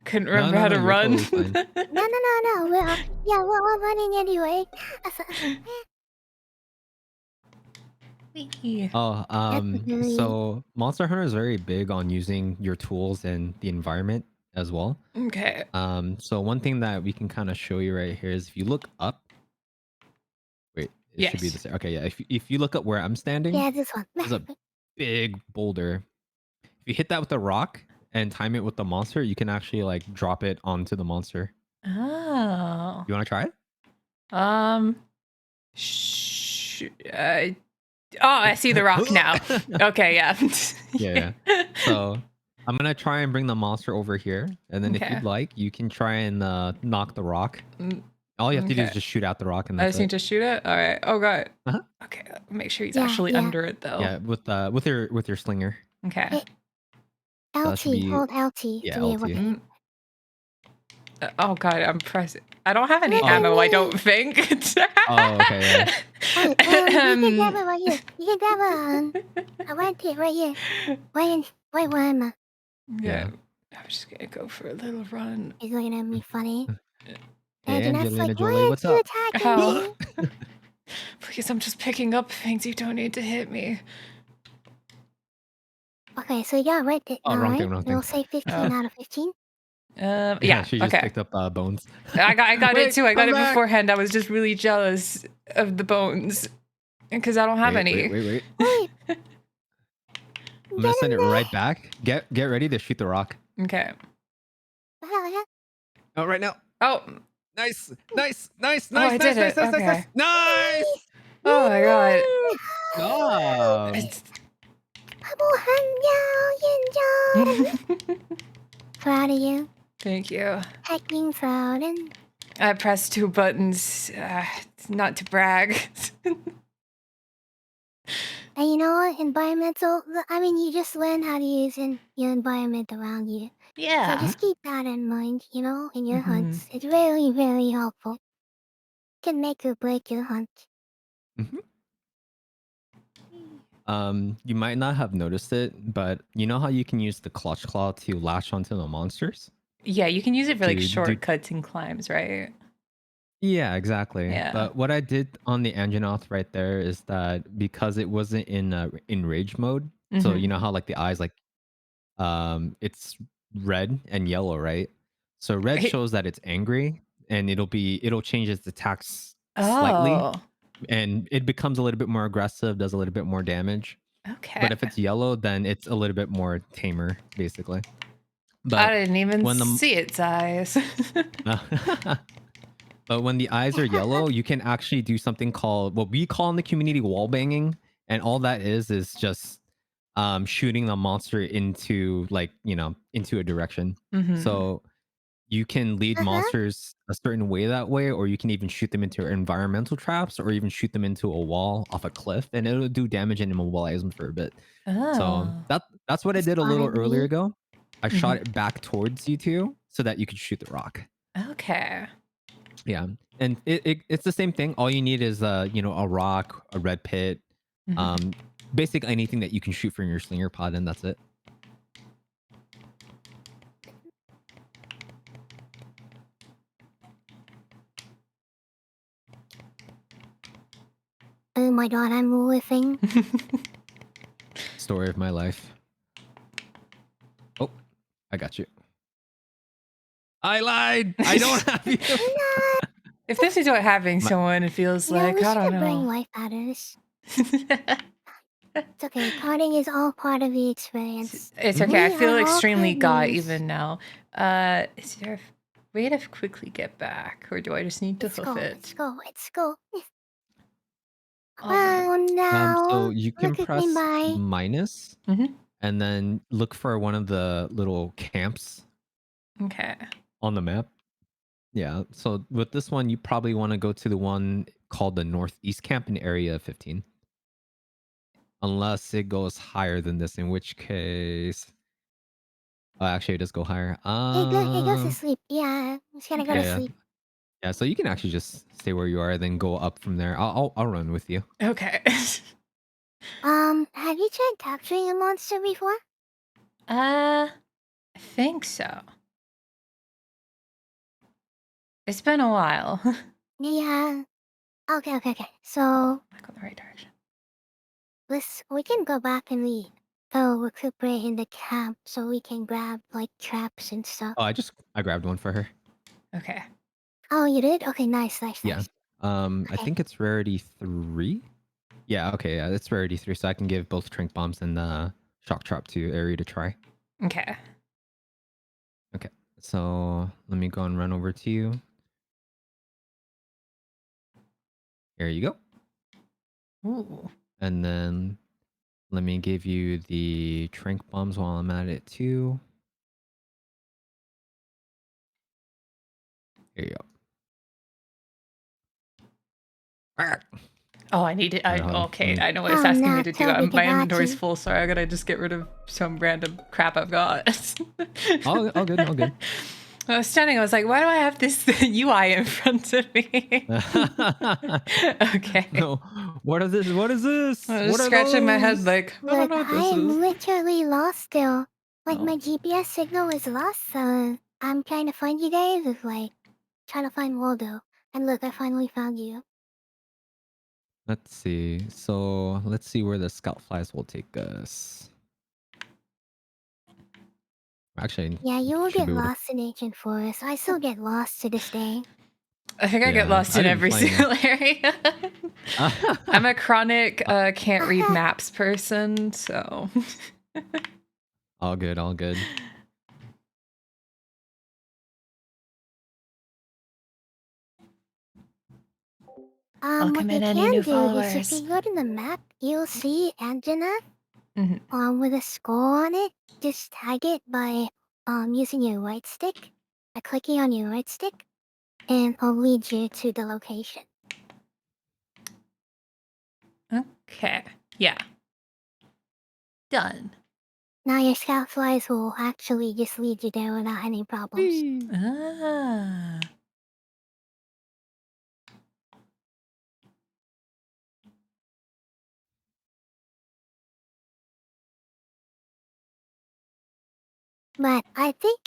Couldn't No, remember no, how no, to you're run. totally fine. No. We're running anyway. Wee. Oh, Definitely. so Monster Hunter is very big on using your tools and the environment as well. Okay. So one thing that we can kind of show you right here is if you look up. Wait, it should be Yes. the same. Okay, yeah. If you look up where I'm standing, Yeah, this one. there's a big boulder. If you hit that with a rock and time it with the monster, you can actually like drop it onto the monster. Oh. You want to try it? I see the rock now. Okay, yeah. Yeah. So I'm gonna try and bring the monster over here, and then if Okay. you'd like, you can try and knock the rock. Mm, All you have to do is okay. just shoot out the rock, and I that's just need it. to shoot it. All right. Oh god. Uh-huh. Okay. Make sure he's Yeah, actually yeah. under it though. Yeah, with your slinger. Okay. Hey, that LT, should be- hold LT. yeah, to be able LT. to- Mm. Oh god, I'm pressing. I don't have any Look at ammo. I me. don't think. Oh, okay. Yeah. Hey, you can grab it right here. You can grab a right here, right here. Wait, where am I? Yeah. I'm just gonna go for a little run. He's looking at me funny. Hey, And that's Angelina like, Jolie, why what's aren't up? you attacking How? me? Please, I'm just picking up things. You don't need to hit me. Okay, so yeah, right there. Oh, wrong thing, wrong We'll thing. say 15 Oh. out of 15. Yeah. She just Okay. picked up bones. I got Wait, it too. I got come it back. beforehand. I was just really jealous of the bones because I don't have any. Wait. Wait. I'm gonna send it right back. Get ready to shoot the rock. Okay. Oh, right now. Oh. Nice. I did it. Okay. Nice. Oh my god. Oh. It's- Proud of you. Thank you. Hacking proud and I pressed 2 buttons. Not to brag. And you know what? Environmental. I mean, you just learn how to use your environment around you. So Yeah. just keep that in mind, you know, in your Mhm. hunts. It's very, very helpful. Can make or break your hunt. You might not have noticed it, but you know how you can use the clutch claw to latch onto the monsters? Yeah, you can use it for like Dude, shortcuts and climbs, right? Yeah, exactly. Yeah. But what I did on the Anjanath right there is that because it wasn't in rage mode, so Mhm. you know how like the eyes like it's red and yellow, right? So red Hey- shows that it's angry and it'll change its attacks slightly. Oh. and it becomes a little bit more aggressive, does a little bit more damage. Okay. But if it's yellow, then it's a little bit more tamer, basically. I But didn't even when the see its eyes. but when the eyes are yellow, you can actually do something called what we call in the community wall banging, and all that is just shooting the monster into into a direction. Mhm. So you can lead monsters a certain way that way, or you can even shoot them into environmental traps, or even shoot them into a wall off a cliff, and it'll do damage and immobilize them for a bit. So Oh. that's what I It's did a little fun, earlier me. ago. I shot Mhm. it back towards you two so that you could shoot the rock. Okay. Yeah, and it's the same thing. All you need is a rock, a red pit, Mhm. um, basically anything that you can shoot from your slinger pod, and that's it. Oh my god, I'm living. Story of my life. Oh, I got you. I lied. I don't have you. If this is what having My- someone feels Yeah, like, we I don't should bring know. life adders. It's okay. Carding is all part of the experience. It's okay. I We feel are all extremely got carders. even now. Is there a way to quickly get back, or do I just need to Let's hoof go. it? Let's go. Let's go. All right. Oh no! so you can Look at me, press bye. minus, Mhm. and then look for one of the little camps Okay. on the map. Yeah. So with this one, you probably want to go to the one called the Northeast Camp in Area 15. Unless it goes higher than this, in which case... Oh, actually, it does go higher. He goes to sleep. Yeah, he's gonna go to Yeah. sleep. Yeah, so you can actually just stay where you are, then go up from there. I'll run with you. Okay. Have you tried capturing a monster before? I think so. It's been a while. Yeah. Okay. So Back on the right direction. we can go back and go recuperate in the camp so we can grab like traps and stuff. Oh, I grabbed one for her. Okay. Oh, you did? Okay, nice. Yeah. I Okay. think it's rarity 3. Yeah, okay, yeah, it's rarity 3, so I can give both Trink Bombs and Shock Trap to Ari to try. Okay. Okay, so let me go and run over to you. Here you go. Ooh. And then let me give you the Trink Bombs while I'm at it too. Here you go. Oh, I need it. Hold on, Okay, let me- I know what it's Oh, asking me no, to do. Toby My inventory's Kadachi. full, so I gotta just get rid of some random crap I've got. all good, all good. I was stunning. I was like, why do I have this UI in front of me? Okay. No, what is this? What is this? I was What are scratching my head those? like, I don't Look, know what I this am is. literally lost still. Like Oh. my GPS signal is lost, so I'm trying to find you guys with like trying to find Waldo. And look, I finally found you. Let's see. So let's see where the scout flies will take us. Actually, Yeah, you will should get be able to- lost in Ancient Forest. I still get lost to this day. I think I get Yeah, lost I in didn't every find you. single area. I'm a chronic can't read maps person, so All good, all good. Welcome What you in any can new do is if followers. you go to the map, you'll see Angina Mhm. with a skull on it. Just tag it by using your right stick, by clicking on your right stick, and I'll lead you to the location. Okay. Yeah. Done. Now your scout flies will actually just lead you there without any problems. Ah. But I think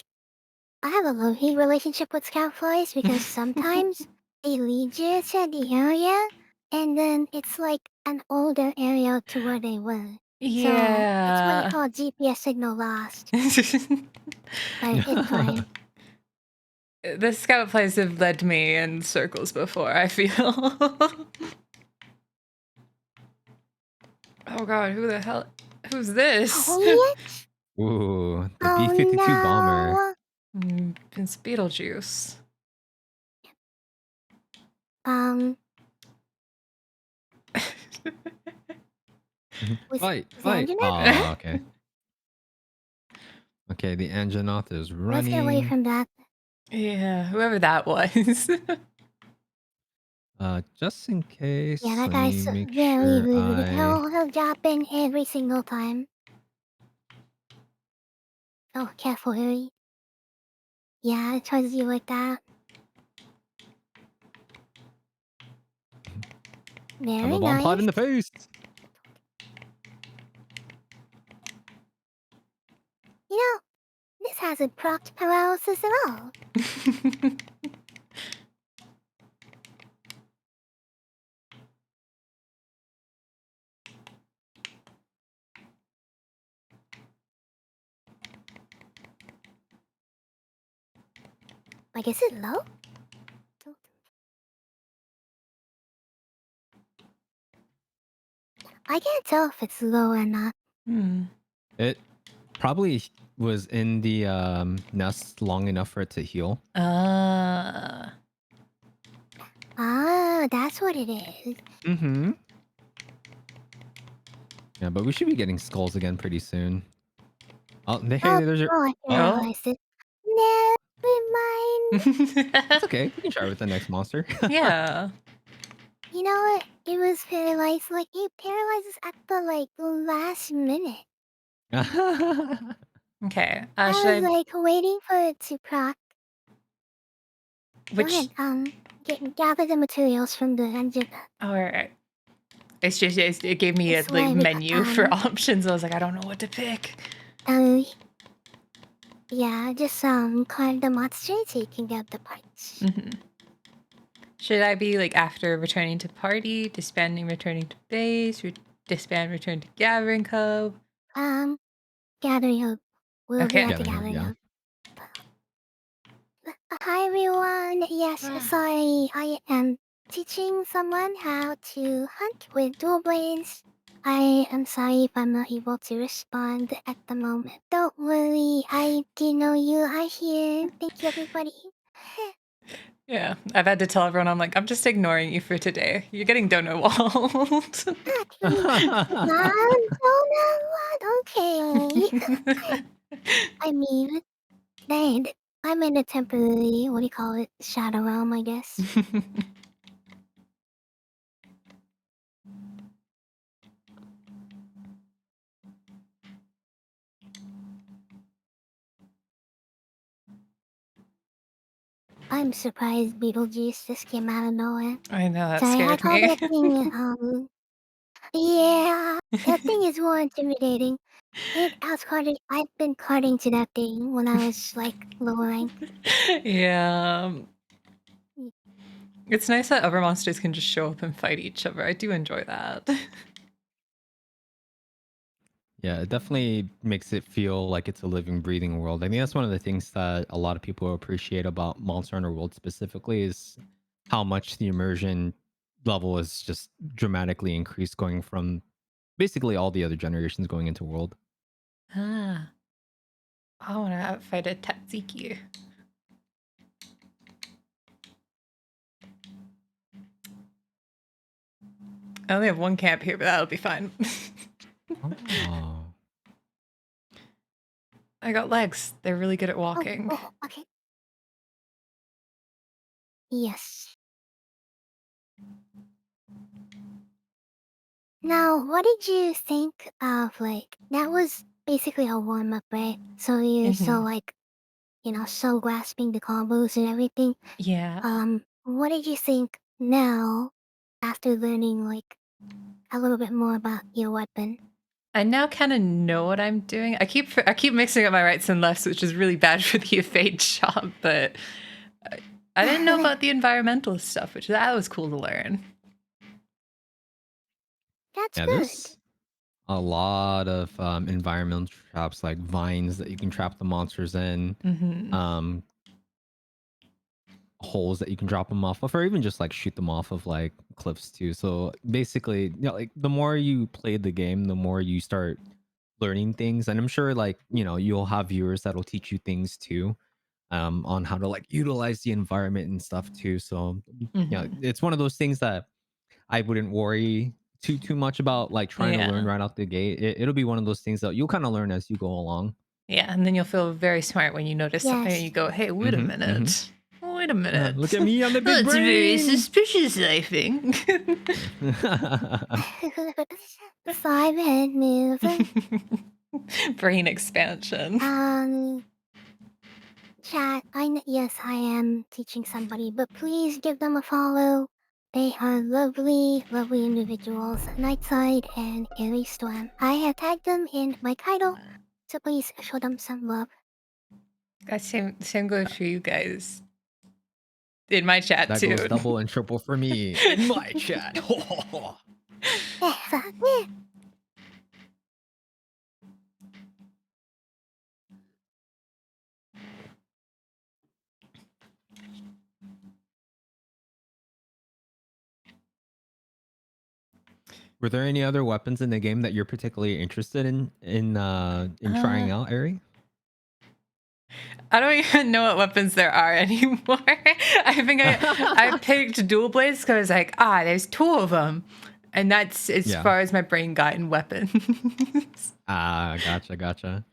I have a love-hate relationship with scout flies because sometimes they lead you to the area, and then it's like an older area to where they were. So it's what you Yeah. call GPS signal lost. But it's fine. The scout plays have led me in circles before, I feel. Oh god, who the hell? Who's this? Oh, Ooh, the oh B-52 bomber. no. It's Beetlejuice. Um, was Fight, was fight. Anjanath? Oh, okay. Okay, the Anjanath is Let's get away running. from that. Yeah, whoever that was. Just in case, Yeah, that let me guy's make very sure rude. I... He'll drop in every single time. Oh, careful, Harry. Yeah, it tries you like that. have Very a bomb pod in nice. the face. You know, this hasn't proc paralysis at all. Like, is it low? I can't tell if it's low or not. It probably was in the nest long enough for it to heal. Ah. Ah, that's what it is. Mm-hmm. Yeah, but we should be getting skulls again pretty soon. Oh, hey, there's your... I Oh, paralyzed it. Never mind. it's okay. We can try with the next monster. Yeah. You know what? It was paralyzed. Like, it paralyzes at the, like, last minute. Okay. I was, Should I? like, waiting for it to proc. Go Which? ahead, gather the materials from the engine. All right. It's just it gave me a It's why like we got, menu for options. I was like, I don't know what to pick. Yeah, just, climb the monster so you can get the parts. Should I be like after returning to party, disbanding, returning to base, disband, return to gathering hub? Gathering hub. We'll Okay. be at the Gathering hub, gathering yeah. hub. Hi everyone. Yes, Ah. sorry. I am teaching someone how to hunt with dual blades. I am sorry if I'm not able to respond at the moment. Don't worry. I do know you are here. Thank you, everybody. Yeah, I've had to tell everyone I'm like, I'm just ignoring you for today. You're getting donut walled. Okay. I mean, I'm in a temporary, what do you call it, shadow realm, I guess. I'm surprised Beetlejuice just came out of nowhere. I know, that Sorry, I scared called me. that thing, yeah, that thing is more intimidating. I've been carding to that thing when I was, like, lower rank. Yeah. It's nice that other monsters can just show up and fight each other. I do enjoy that. Yeah, it definitely makes it feel like it's a living, breathing world. I think that's one of the things that a lot of people appreciate about Monster Hunter World specifically is how much the immersion level is just dramatically increased going from basically all the other generations going into World. Ah. I want to fight a Tatsiki. I only have one camp here, but that'll be fine. Oh. I got legs. They're really good at walking. Oh, okay. Yes. Now, what did you think of, like, that was basically a warm-up, right? So you're so, like, you know, so grasping the combos and everything. Yeah. What did you think now, after learning, like, a little bit more about your weapon? I now kind of know what I'm doing. I keep mixing up my rights and lefts, which is really bad for the evade shot. But I didn't know about the environmental stuff, which that was cool to learn. That's Yeah, good. there's a lot of environmental traps like vines that you can trap the monsters in. A holes that you can drop them off of, or even just like shoot them off of like cliffs too. So basically, you know, like the more you play the game, the more you start learning things. And I'm sure like, you know, you'll have viewers that'll teach you things too, on how to like utilize the environment and stuff too. So yeah, Mhm. it's one of those things that I wouldn't worry too much about like trying to learn Yeah. right out the gate. It'll be one of those things that you'll kind of learn as you go along. Yeah, and then you'll feel very smart when you notice something and Yes. you go, "Hey, wait a Mm-hmm. minute. Wait a minute. Look at me, I'm the big That's very brain. suspicious, I think." Five-head moving. Brain expansion. Chat, yes, I am teaching somebody, but please give them a follow. They are lovely, lovely individuals, Nightside and Airy Storm. I have tagged them in my title, so please show them some love. That same goes for you guys. In my chat That too. goes double and triple for me in my chat. Exactly. Were there any other weapons in the game that you're particularly interested in trying out, Ari? I don't even know what weapons there are anymore. I think I picked dual blades because I was like, there's two of them. And that's as Yeah. far as my brain got in weapons. Gotcha.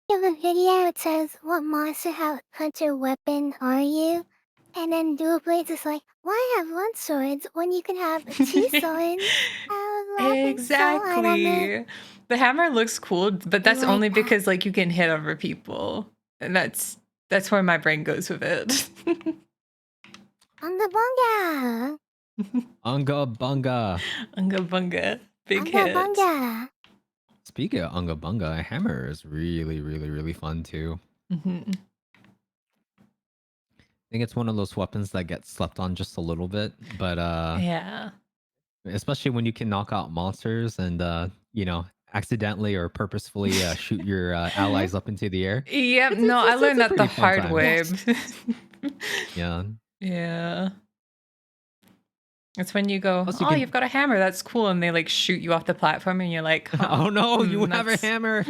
In the video, it says, "What monster hunter weapon are you?" And then Dual Blades is like, "Why have one sword when you can have two swords?" I was laughing so hard on it. Exactly. The hammer looks cool, but that's like only that. because like you can hit over people. And that's where my brain goes with it. On the bunga! Unga Bunga. Unga bunga. Big On the hit. bunga! Speaking of Unga Bunga, a hammer is really fun too. Mhm. I think it's one of those weapons that gets slept on just a little bit, but Yeah. especially when you can knock out monsters and you know, accidentally or purposefully shoot your allies up into the air. Yep. It's- No, it's- I it's learned a that the pretty fun hard time. way. Yeah. Yeah. It's when you go, Plus you can- you've got a hammer. That's cool. And they like shoot you off the platform and you're like, Oh no, you have a that's- hammer.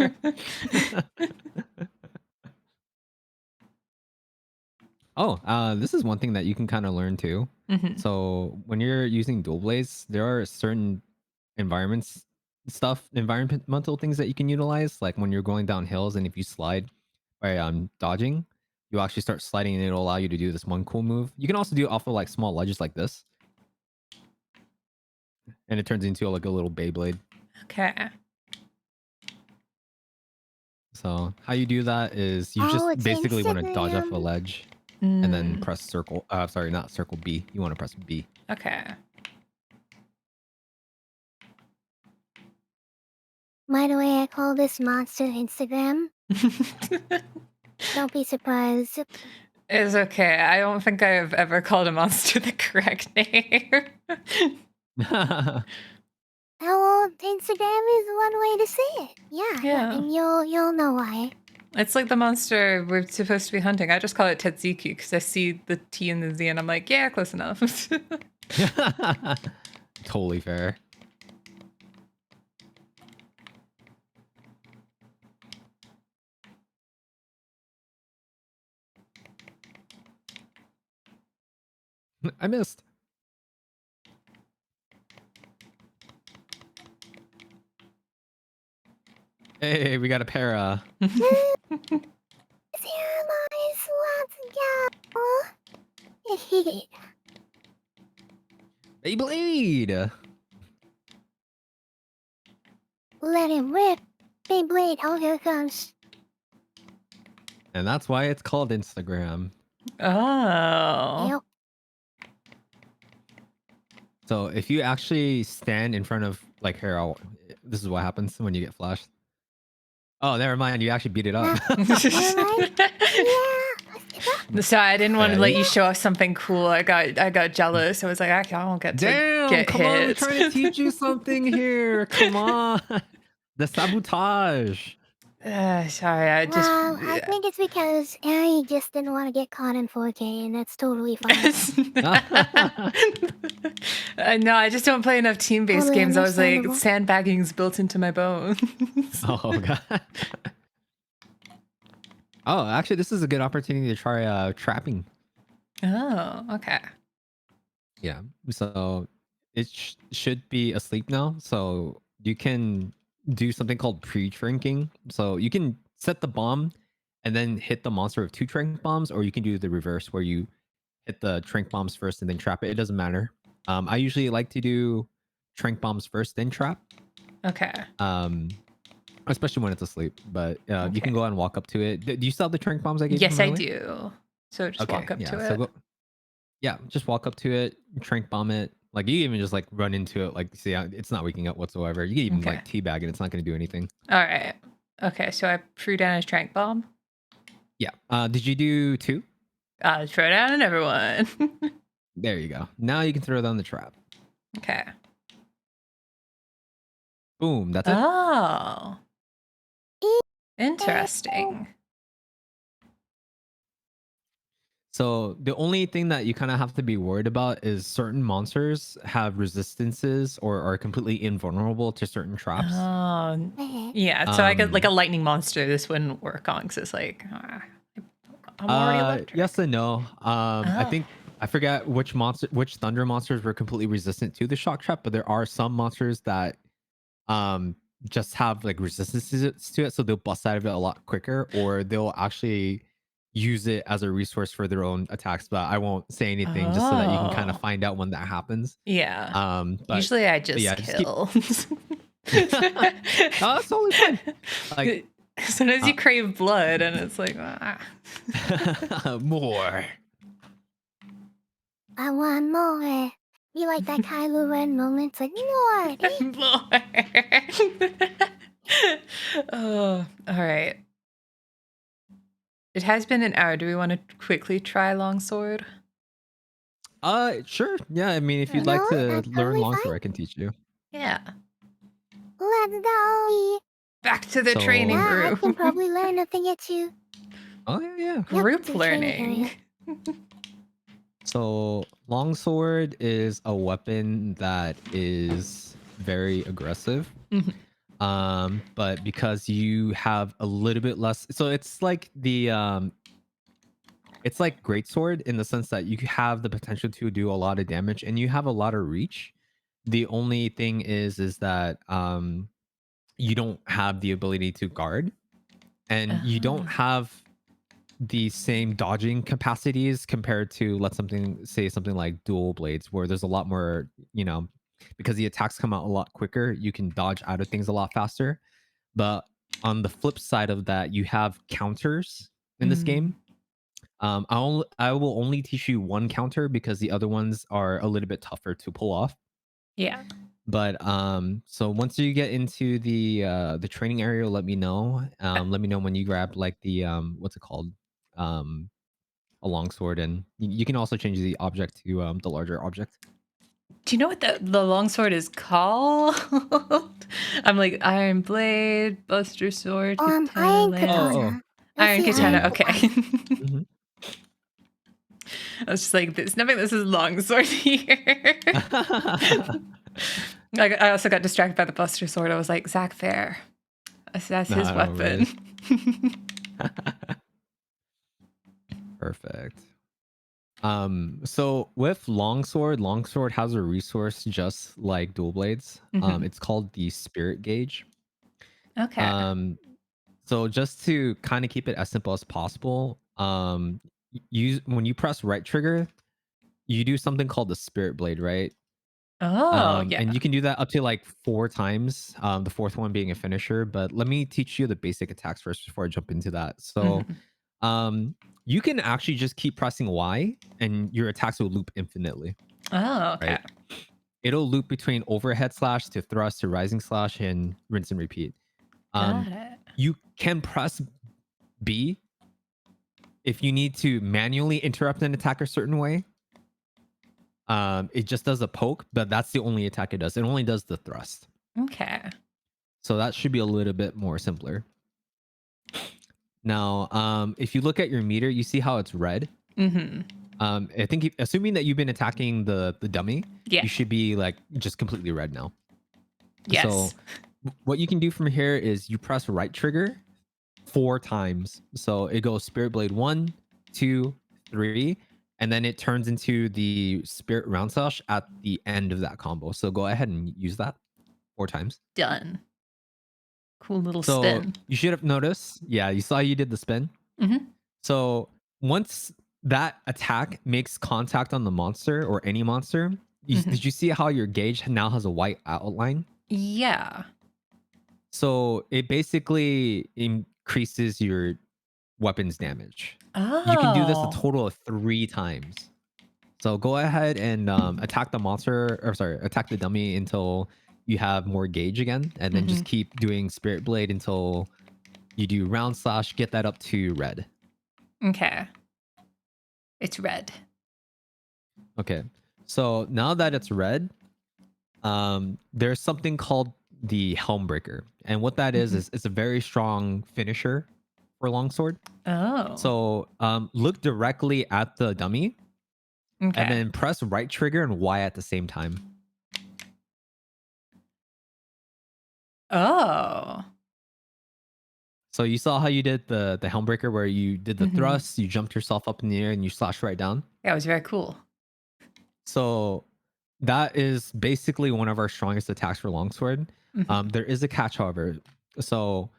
This is one thing that you can kind of learn too. Mhm. So when you're using dual blades, there are certain environmental things that you can utilize. Like when you're going down hills, and if you slide by dodging, you actually start sliding, and it'll allow you to do this one cool move. You can also do it off of like small ledges like this, and it turns into like a little Beyblade. Okay. So how you do that is you Oh, just it's basically want to dodge off a Instagram. ledge and then Mm, press circle. Sorry, not circle B. You want to press B. okay. By the way, I call this monster Instagram. Don't be surprised. It's okay. I don't think I've ever called a monster the correct name. Oh, Instagram is one way to say it. Yeah. And you'll know why. It's like the monster we're supposed to be hunting. I just call it Tetsiki because I see the T and the Z and I'm like, yeah, close enough. Totally fair. I missed. Hey, we got a para. Zero lives, let's go. Beyblade. Let him rip. Beyblade, oh, here it comes. And that's why it's called Instagram. Oh. Yep. So if you actually stand in front of like here, this is what happens when you get flashed. Oh, never mind. You actually beat it up. Yeah. Sorry, I didn't want to Yeah, let you- you show off something cool. I got jealous. I was like, I won't get to Damn! get Come on, we're hit. trying to teach you something here. Come on. The sabotage. Sorry, I just. Well, I think it's because Ari just didn't want to get caught in 4K, and that's totally fine. No, I just don't play enough team-based Totally games. I was like, understandable. sandbagging's built into my bones. Oh god. Oh, actually, this is a good opportunity to try trapping. Oh, okay. Yeah. So it should be asleep now. So you can do something called pre-shrinking. So you can set the bomb and then hit the monster with 2 trank bombs, or you can do the reverse where you hit the trank bombs first and then trap it. It doesn't matter. I usually like to do trank bombs first, then trap. Okay. Especially when it's asleep. But you Okay. can go and walk up to it. Do you still have the trank bombs I gave you Yes, from I earlier? do. So just Okay, walk up yeah. to So it. go, yeah, just walk up to it, trank bomb it. Like you even just like run into it. Like see, it's not waking up whatsoever. You can even Okay. like teabag it. It's not going to do anything. All right. Okay, so I threw down his trank bomb. Yeah. Did you do 2? Throw down on everyone. There you go. Now you can throw down the trap. Okay. Boom. That's it. Oh. Interesting. So the only thing that you kind of have to be worried about is certain monsters have resistances or are completely invulnerable to certain traps. Yeah, so I get like a lightning monster. This wouldn't work on because it's like I'm already electric. Yes and no. I think I forget which thunder monsters were completely resistant to the shock trap, but there are some monsters that just have like resistances to it, so they'll bust out of it a lot quicker, or they'll actually use it as a resource for their own attacks. But I won't say anything just so that you can kind of find out when that happens. Yeah. But usually I just yeah, kill. No, that's totally fine. Like sometimes you crave blood, and it's like more. I want more. You like that Kylo Ren moment? It's like, more. Oh, all right. It has been an hour. Do we want to quickly try longsword? Sure. Yeah, I mean, if you'd like to learn longsword, I can teach you. Yeah. Let's go. Back to the training Yeah, room. I can probably learn a thing or two. Oh yeah. Group learning. So longsword is a weapon that is very aggressive. But because you have a little bit less, so it's like it's like greatsword in the sense that you have the potential to do a lot of damage and you have a lot of reach. The only thing is that you don't have the ability to guard, and you don't have the same dodging capacities compared to say something like dual blades, where there's a lot more, because the attacks come out a lot quicker, you can dodge out of things a lot faster. But on the flip side of that, you have counters in this game. I will only teach you one counter because the other ones are a little bit tougher to pull off. Yeah. But so once you get into the training area, let me know. Let me know when you grab like the what's it called? A longsword, and you can also change the object to the larger object. Do you know what the longsword is called? I'm like Iron Blade, Buster Sword, Iron Katana. Iron Katana. Okay. Mm-hmm. I was just like, there's nothing. This is longsword here. Like I also got distracted by the Buster Sword. I was like, Zach Fair. That's his weapon. Perfect. So with longsword has a resource just like dual blades. It's called the spirit gauge. Okay. So just to kind of keep it as simple as possible, when you press right trigger, you do something called the spirit blade, right? Oh, yeah. And you can do that up to like 4 times, the fourth one being a finisher. But let me teach you the basic attacks first before I jump into that. So you can actually just keep pressing Y and your attacks will loop infinitely. Oh, okay. Right? It'll loop between overhead slash to thrust to rising slash and rinse and repeat. Got it. You can press B if you need to manually interrupt an attack a certain way. It just does a poke, but that's the only attack it does. It only does the thrust. Okay. So that should be a little bit more simpler. Now, if you look at your meter, you see how it's red. Mm-hmm. I think assuming that you've been attacking the dummy, Yeah. you should be like just completely red now. Yes. So what you can do from here is you press right trigger 4 times. So it goes Spirit Blade 1, 2, 3, and then it turns into the Spirit Round Slash at the end of that combo. So go ahead and use that 4 times. Done. Cool little So spin. you should have noticed. Yeah, you saw you did the spin. Mm-hmm. So once that attack makes contact on the monster or any monster, Mhm. did you see how your gauge now has a white outline? Yeah. So it basically increases your weapons damage. Oh. You can do this a total of 3 times. So go ahead and attack the monster, or sorry, attack the dummy until you have more gauge again, and then just keep doing Spirit Blade until you do Round Slash, get that up to red. Okay. It's red. Okay. So now that it's red, there's something called the Helmbreaker. And what that is it's a very strong finisher for longsword. Oh. So look directly at the dummy Okay. and then press right trigger and Y at the same time. Oh. So you saw how you did the Helmbreaker where you did the thrust, you jumped yourself up in the air and you slashed right down. Yeah, it was very cool. So that is basically one of our strongest attacks for longsword. There is a catch, however. So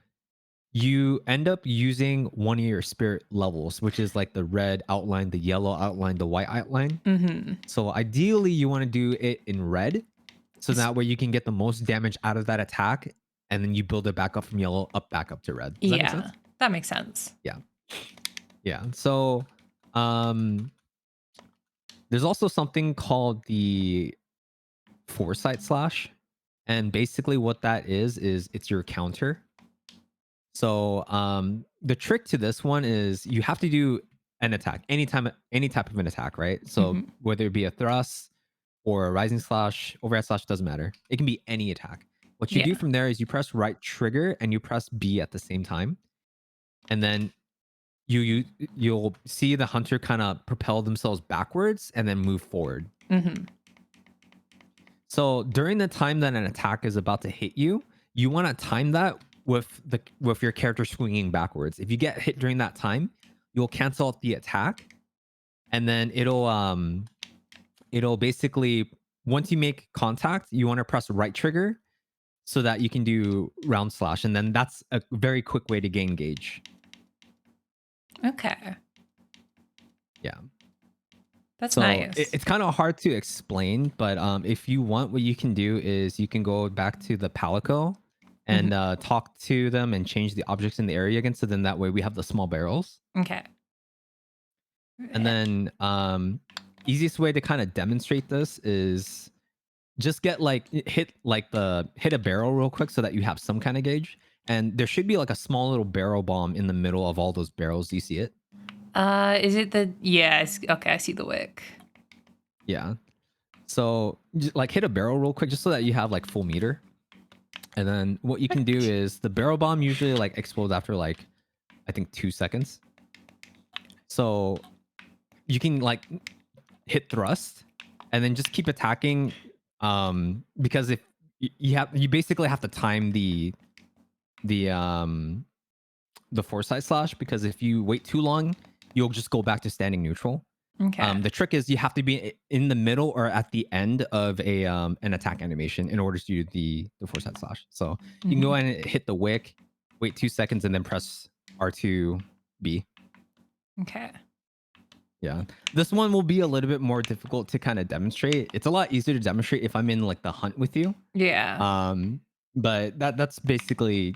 you end up using one of your spirit levels, which is like the red outline, the yellow outline, the white outline. So ideally, you want to do it in red, so that way you can get the most damage out of that attack, and then you build it back up from yellow back up to red. Does that make sense? That makes sense. Yeah. So, there's also something called the Foresight Slash, and basically what that is it's your counter. So the trick to this one is you have to do an attack any type of an attack, right? So whether it be a thrust or a rising slash, overhead slash, doesn't matter. It can be any attack. What you do from there is you press right trigger and you press B at the same time, and then you'll see the hunter kind of propel themselves backwards and then move forward. So during the time that an attack is about to hit you, you want to time that with your character swinging backwards. If you get hit during that time, you'll cancel out the attack, and then it'll basically, once you make contact, you want to press right trigger so that you can do round slash, and then that's a very quick way to gain gauge. Okay. Yeah. That's So nice. it's kind of hard to explain, but if you want, what you can do is you can go back to the Palico and talk to them and change the objects in the area again. So then that way we have the small barrels. Okay. And then easiest way to kind of demonstrate this is just get hit a barrel real quick so that you have some kind of gauge. And there should be like a small little barrel bomb in the middle of all those barrels. Do you see it? Is it the okay, I see the wick. Yeah. So just, hit a barrel real quick just so that you have full meter. And then what you can do is the barrel bomb usually explodes after I think 2 seconds. So you can hit thrust and then just keep attacking, because if you basically have to time the Foresight Slash, because if you wait too long, you'll just go back to standing neutral. Okay. The trick is you have to be in the middle or at the end of an attack animation in order to do the Foresight Slash. So you can go ahead and hit the wick, wait 2 seconds, and then press R2B. Okay. Yeah, this one will be a little bit more difficult to kind of demonstrate. It's a lot easier to demonstrate if I'm in the hunt with you. Yeah. But that's basically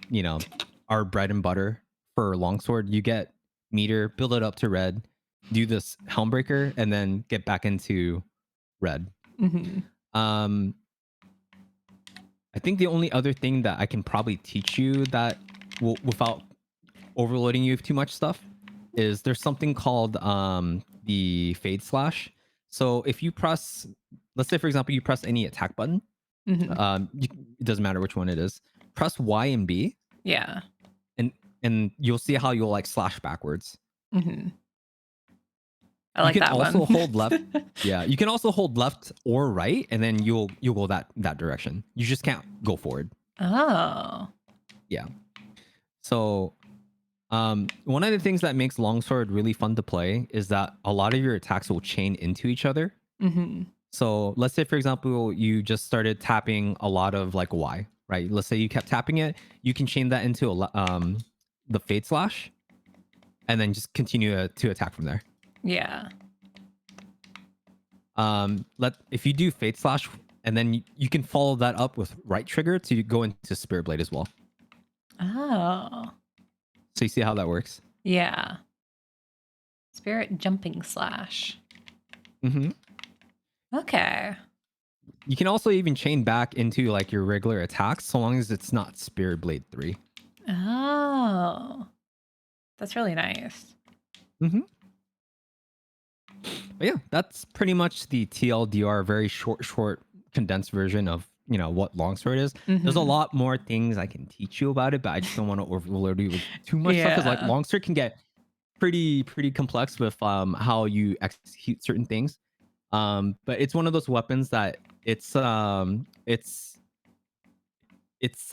our bread and butter for longsword. You get meter, build it up to red, do this Helmbreaker, and then get back into red. I think the only other thing that I can probably teach you that without overloading you with too much stuff is there's something called the Fade Slash. So if you press, let's say for example, you press any attack button, it doesn't matter which one it is, press Y and B. Yeah. And and you'll see how you'll like slash backwards. Hmm. I You like can that also one. hold left. Yeah, you can also hold left or right, and then you'll go that direction. You just can't go forward. Oh. Yeah. So, one of the things that makes longsword really fun to play is that a lot of your attacks will chain into each other. Hmm. So let's say, for example, you just started tapping a lot of like Y, right? Let's say you kept tapping it. You can chain that into the Fade Slash, and then just continue to attack from there. Yeah. If you do Fade Slash, and then you can follow that up with right trigger to go into Spirit Blade as well. Oh. So you see how that works? Yeah. Spirit jumping slash. Mm-hmm. Okay. You can also even chain back into like your regular attacks, so long as it's not Spirit Blade 3. Oh. That's really nice. Mm-hmm. But yeah, that's pretty much the TLDR, very short, condensed version of what longsword is. There's a Mhm. lot more things I can teach you about it, but I just don't want to overload you with too much stuff because like Yeah. longsword can get pretty complex with how you execute certain things. But it's one of those weapons that it's a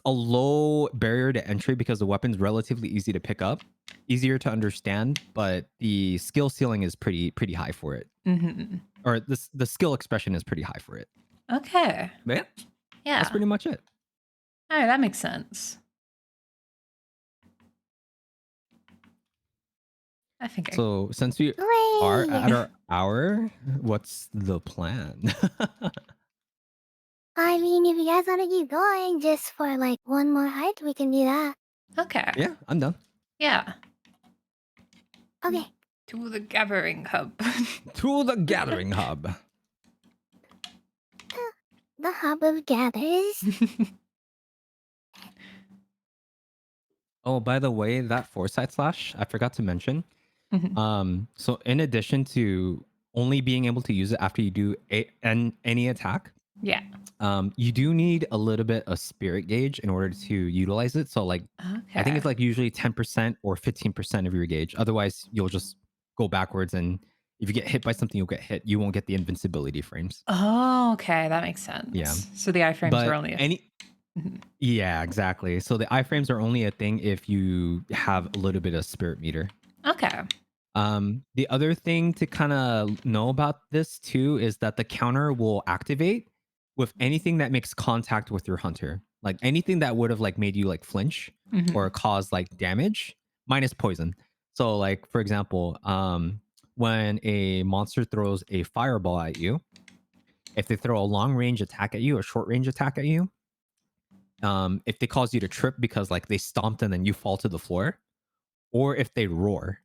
low barrier to entry because the weapon's relatively easy to pick up, easier to understand, but the skill ceiling is pretty high for it. Mhm. Or the skill expression is pretty high for it. Okay. But yeah, Yeah. that's pretty much it. All right, that makes sense. I think So since we are Hooray! at our hour, what's the plan? I mean, if you guys want to keep going just for like one more hike, we can do that. Okay. Yeah, I'm done. Yeah. Okay. To the gathering hub. To the gathering hub. The hub of gathers. Oh, by the way, that foresight slash, I forgot to mention. Mhm. So in addition to only being able to use it after you do any attack, Yeah. you do need a little bit of spirit gauge in order to utilize it. So like, I think Okay. it's like usually 10% or 15% of your gauge. Otherwise, you'll just go backwards, and if you get hit by something, you'll get hit. You won't get the invincibility frames. Oh, okay. That makes Yeah, sense. So the iframes are but only a. Mhm. yeah, exactly. So the iframes are only a thing if you have a little bit of spirit meter. Okay. The other thing to kind of know about this too is that the counter will activate with anything that makes contact with your hunter. Like anything that would have like made you like flinch or Mhm. cause like damage, minus poison. So like for example, when a monster throws a fireball at you, if they throw a long range attack at you or short range attack at you, if they cause you to trip because like they stomped and then you fall to the floor, or if they roar,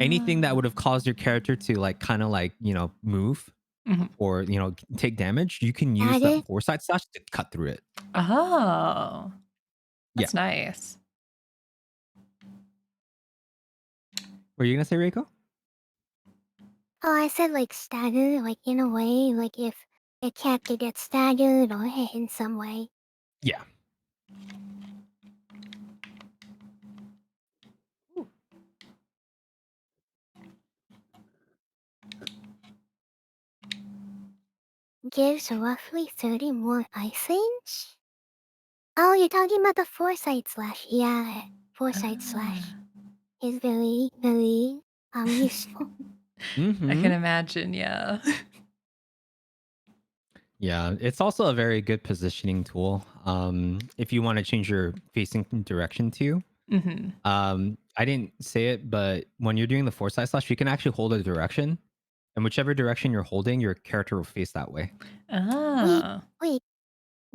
anything that Ah. would have caused your character to like kind of like move Mhm. or take damage, you can use that Dagger. foresight slash to cut through it. Oh. Yeah. That's nice. Were you gonna say, Reiko? Oh, I said like stagger, like in a way, like if a character gets staggered or hit in some way. Yeah. Gives roughly 30 more ice range? Oh, you're talking about the foresight slash. Yeah, foresight slash Ah. is very, very useful. I can Mm-hmm. imagine, yeah. Yeah, it's also a very good positioning tool. If you want to change your facing direction to, Mhm. I didn't say it, but when you're doing the foresight slash, you can actually hold a direction, and whichever direction you're holding, your character will face that way. Wait, Ah. wait,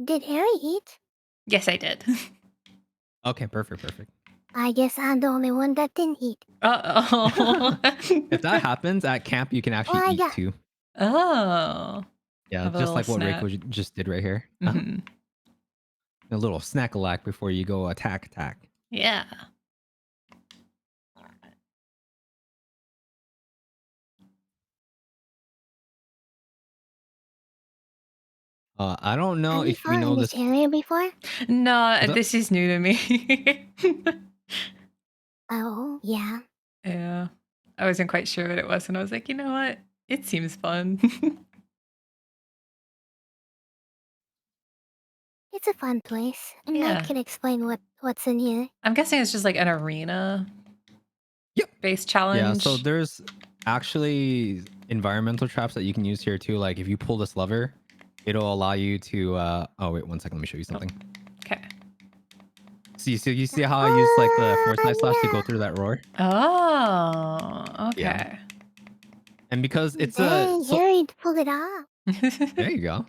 did Harry eat? Yes, I did. Okay, perfect. I guess I'm the only one that didn't eat. Uh-oh. If that happens at camp, you can Oh, actually I eat got. too. Oh. Yeah, Have a just little like what snack. Reiko just did right here. Mhm. A little snack-a-lack before you go attack. Yeah. I don't know Have you if you fought know in this this. area before? No, What's up? this is new to me. Oh, yeah. Yeah. I wasn't quite sure what it was, and I was like, you know what? It seems fun. It's a fun place. And I Yeah. can explain what's in here. I'm guessing it's just like an arena Yep. based Yeah, so challenge. there's actually environmental traps that you can use here too. Like if you pull this lever, it'll allow you to oh wait, one second, let me show you something. Okay. So you see how I use like the foresight slash to go no. through that roar? Oh, okay. Yeah. And because it's Dang, so Harry pulled it off. there you go.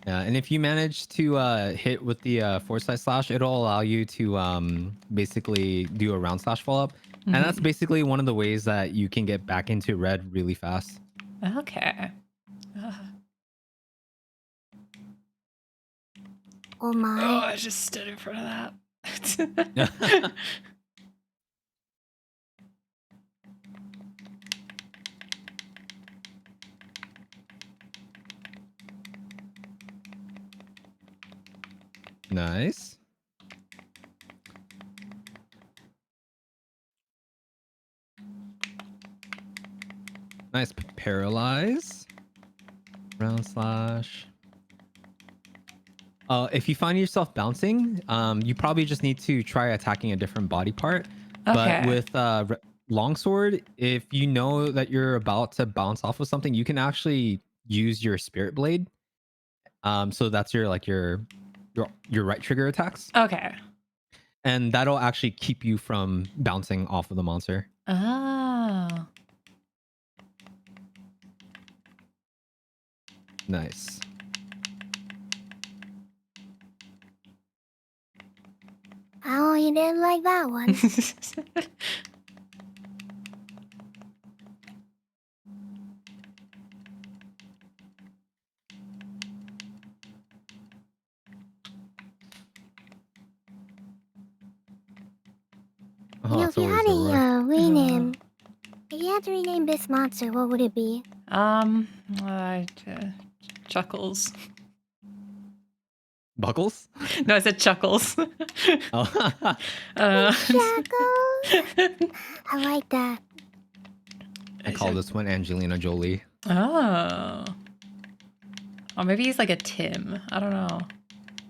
Yeah, and if you manage to hit with the foresight slash, it'll allow you to basically do a round slash follow up. And that's Mhm. basically one of the ways that you can get back into red really fast. Okay. Oh Oh, my. I just stood in front of that. Nice. Nice. Paralyze. Round slash. If you find yourself bouncing, you probably just need to try attacking a different body part. But Okay. with longsword, if you know that you're about to bounce off of something, you can actually use your spirit blade. So that's your right trigger attacks, Okay. and that'll actually keep you from bouncing off of the monster. Oh. Nice. Oh, you didn't like that one. You Oh, know, it's always the roar. rename, if you had to rename this monster, what would it be? Uh, Chuckles. Buckles? No, I said Chuckles. Oh. Shackles! I like that. I call this one Angelina Jolie. Oh. Oh, maybe he's like a Tim. I don't know.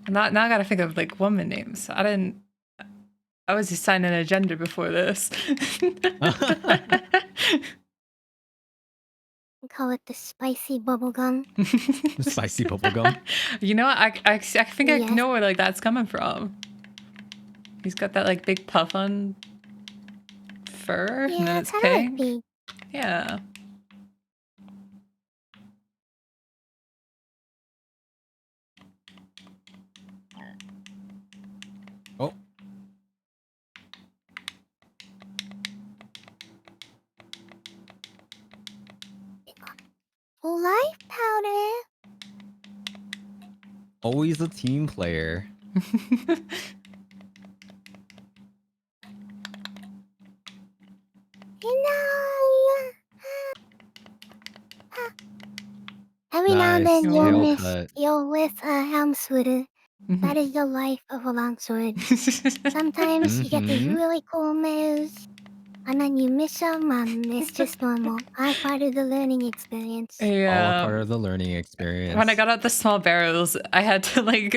Now I gotta think of like woman names. I was assigning a gender before this. We call it the spicy bubblegum. Spicy bubblegum. You know what? I think I Yes. know where like that's coming from. He's got that like big puff on fur, and then Yeah, it's kind of like pink. pink. Yeah. Oh. Life powder. Always a team player. You know, every now and Nice. then Tail you'll cut. with a helmswooder. That is the life of a longsword. Sometimes you get these Mhm. really cool moves, and then you miss them, and it's just normal. All part of the learning experience. All a Yeah. part of the learning experience. When I got out the small barrels, I had to like,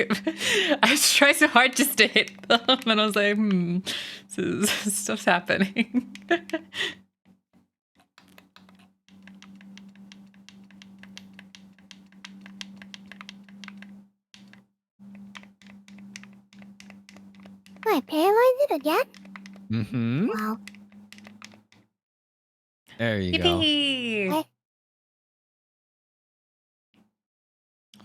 I tried so hard just to hit them, and I was like, stuff's happening. I paralyzed it again? Mm-hmm. Wow. There you go. Yippee! Hey.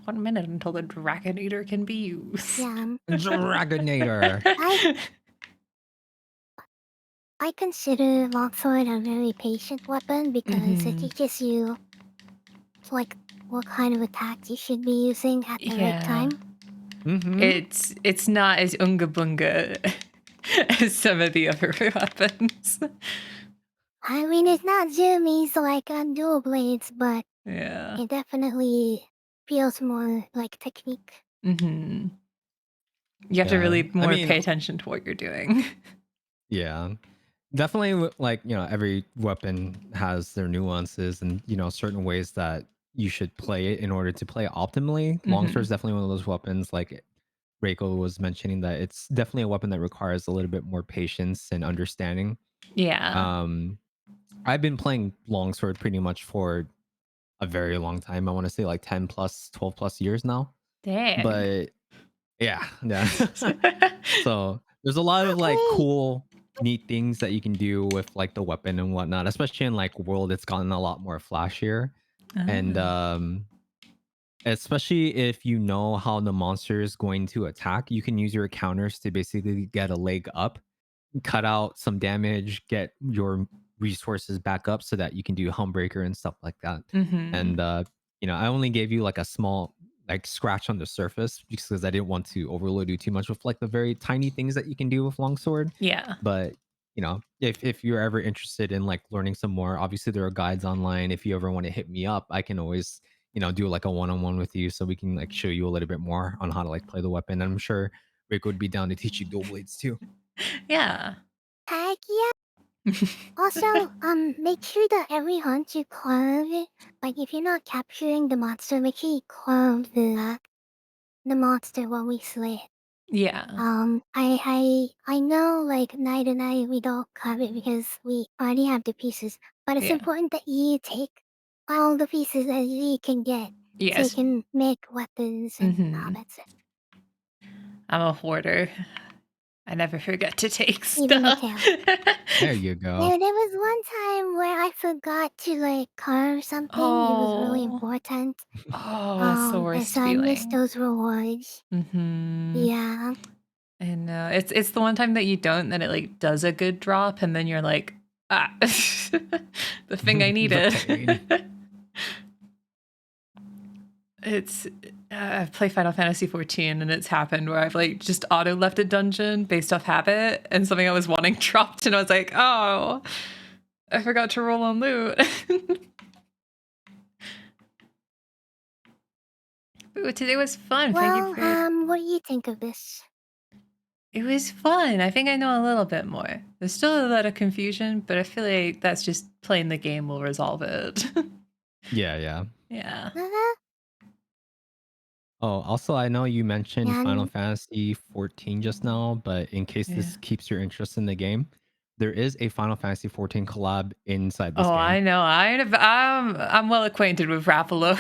1 minute until the Dragon Eater can be used. Yeah. Dragonator. I consider longsword a very patient weapon because it Mhm. teaches you like what kind of attacks you should be using at the right Yeah. time. Mm-hmm. It's not as unga bunga as some of the other weapons. I mean, it's not zoomies like on dual blades, but Yeah. it definitely feels more like technique. Mm-hmm. You have to Yeah. really I more mean, pay attention to what you're doing. yeah. Definitely, like, every weapon has their nuances and, certain ways that you should play it in order to play it optimally. Longsword Mhm. is definitely one of those weapons, like Reiko was mentioning, that it's definitely a weapon that requires a little bit more patience and understanding. Yeah. Um, I've been playing longsword pretty much for a very long time. I want to say like 10 plus, 12 plus years now. Dang. But yeah. So there's a lot of like Wait, cool, neat things that you can do with like the weapon and whatnot, especially in like world. It's gotten a lot more flashier. And Ah. especially if you know how the monster is going to attack, you can use your counters to basically get a leg up, cut out some damage, get your resources back up so that you can do Helmbreaker and stuff like that. Mhm. And I only gave you like a small like scratch on the surface because I didn't want to overload you too much with like the very tiny things that you can do with longsword. Yeah. But if you're ever interested in like learning some more, obviously there are guides online. If you ever want to hit me up, I can always do like a one-on-one with you so we can like show you a little bit more on how to like play the weapon. I'm sure Rick would be down to teach you dual blades too. Yeah. heck yeah. Also, make sure that every hunt you carve, like if you're not capturing the monster, make sure you carve the monster while we slay it. Yeah. I know like Night and I we don't carve it because we already have the pieces, but it's Yeah. important that you take all the pieces that you can get so you Yes. can make weapons and Mhm. that's it. I'm a hoarder. I never forget to take Even the stuff. tail. There you go. There was one time where I forgot to like carve something. It was really Oh. important. Oh, that's the And worst so I missed feeling. those rewards. Mhm. Yeah. I know. It's the one time that you don't, then it like does a good drop, and then you're like, ah, the thing I The needed. pain. It's I've played Final Fantasy 14 and it's happened where I've like just auto left a dungeon based off habit and something I was wanting dropped and I was like, oh, I forgot to roll on loot. Ooh, today was fun. Thank you Well, for what do you think of this? it was fun. I think I know a little bit more. There's still a lot of confusion, but I feel like that's just playing the game will resolve it. Yeah. Yeah. Uh-huh. Oh, also, I know you mentioned Yeah, Final Fantasy 14 just now, but in case Yeah. this keeps your interest in the game, there is a Final Fantasy 14 collab inside this Oh, game. I know. I'm well acquainted with Raphalos.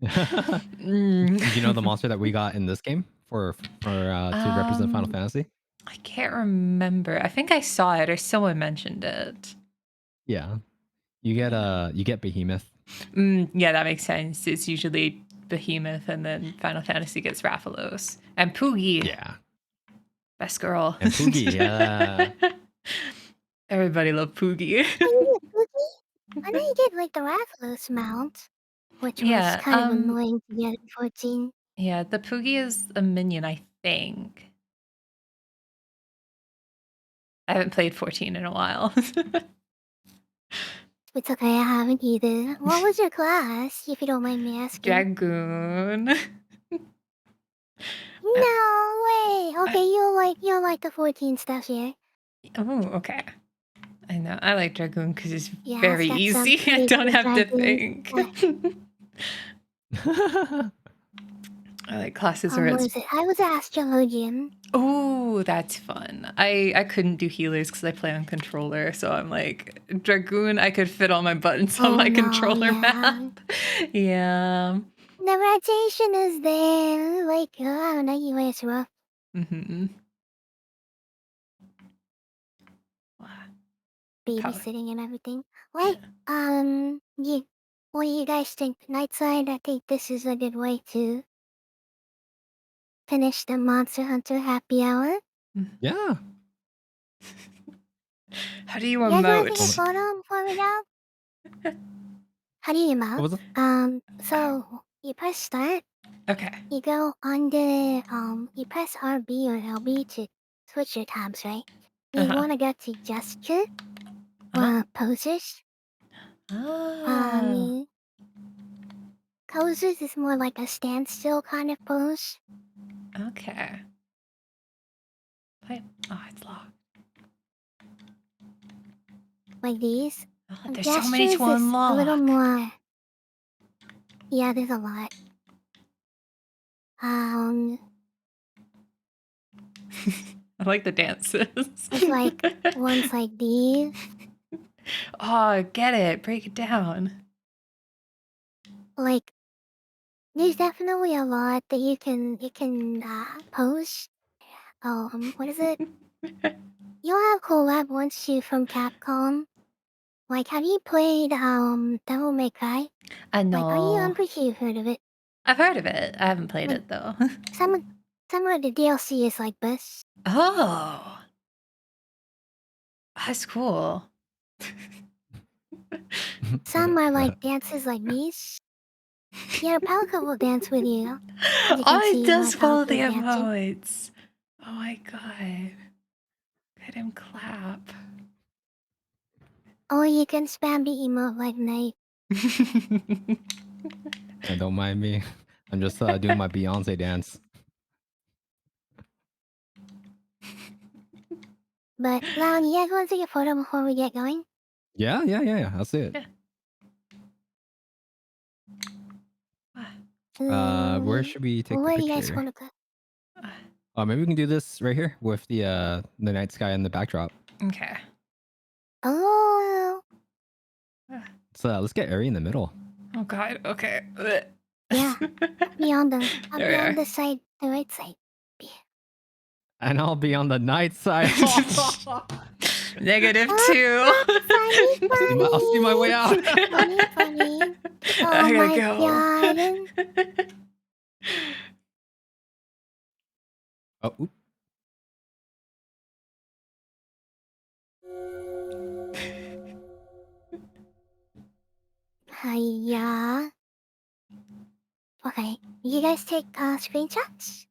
Did you know the Mm. monster that we got in this game for to represent Final Um, Fantasy? I can't remember. I think I saw it or someone mentioned it. Yeah, you get Behemoth. Yeah, that makes sense. It's usually Behemoth and then Final Fantasy gets Raphalos. And Poogie, Yeah, best girl. and Poogie. Yeah, Everybody loved Poogie. you get Cookie? I know you get like the Rathalos mount, which was Yeah, kind of annoying to get in 14. yeah, the Poogie is a minion, I think. I haven't played 14 in a while. It's okay, I haven't either. What was your class, if you don't mind me asking? Dragoon. No way! Okay, you'll like the 14 stuff here. Oh, okay. I know. I like Dragoon because it's Yeah, it's very got some easy. I pretty don't good have to dragoons. think. yeah. I like classes where What it's is it? I was Astrologian. oh, that's fun. I couldn't do healers because I play on controller, so I'm like Dragoon. I could fit all my buttons on Oh my no, controller yeah. map. Yeah. The rotation is there. Like, I don't know, you it's rough. Mm-hmm. Wow. Power. Babysitting and everything. Yeah. Like, you, what do you guys think? Nightside, I think this is a good way to finish the Monster Hunter happy hour. Yeah. How do you You guys wanna take a emote? photo before we go? How do you What emote? was it? So you press start, Okay. you go on the, you press RB or LB to switch your tabs, right? You Uh-huh. wanna go to gesture, Uh-huh. poses. Ah. Poses is more like a standstill kind of pose. Okay. Play. Oh, it's locked. Like these. Oh, And there's so many to gestures is a little unlock. more. Yeah, there's a lot. Um, I like the dances. it's like ones like these. Oh, get it. Break it down. Like, there's definitely a lot that you can post. What is it? You'll have collab ones too from Capcom. Like, have you played Devil May Cry? I Like, are you? I'm know. pretty sure you've heard of it. I've heard of it. I haven't played Like- it though. Some of the DLC is like this. Oh. That's cool. Some are like dances like these. Yeah, Palco will dance with you. As you can Oh, see, it does my follow the Palco's dancing. emotes. Oh my god. Look at him clap. Or you can spam the emote like Nate. And don't mind me. I'm just doing my Beyonce dance. But Leon, you guys want to take a photo before we get going? Yeah. I'll see it. Where should we take Where the do you guys picture? want to go? Maybe we can do this right here with the night sky in the backdrop. Okay. Oh, So let's get Eri in the middle. Oh god, okay. yeah. Be on the There we are. the side, the right side. And I'll be on the night side. -2. I'll see my way out. Funny. Oh I my gotta god. go. Oh, oop. Yeah. Okay. You guys take screenshots?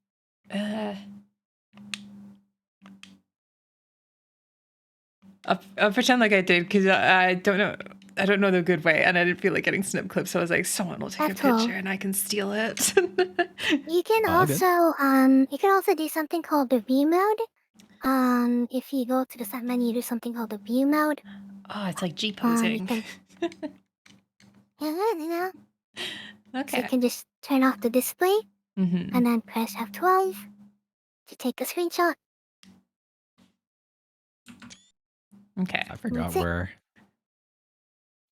I'll pretend like I did because I don't know. I don't know the good way, and I didn't feel like getting snip clips. So I was like, someone will take That's a picture, cool. and I can steal it. You can All good. also do something called the view mode. If you go to the set menu, do something called the view mode. Oh, it's like G You posing. can, you know, so you Okay. can just turn off the display Mm-hmm. and then press F12 to take a screenshot. Okay. I forgot That's it. where.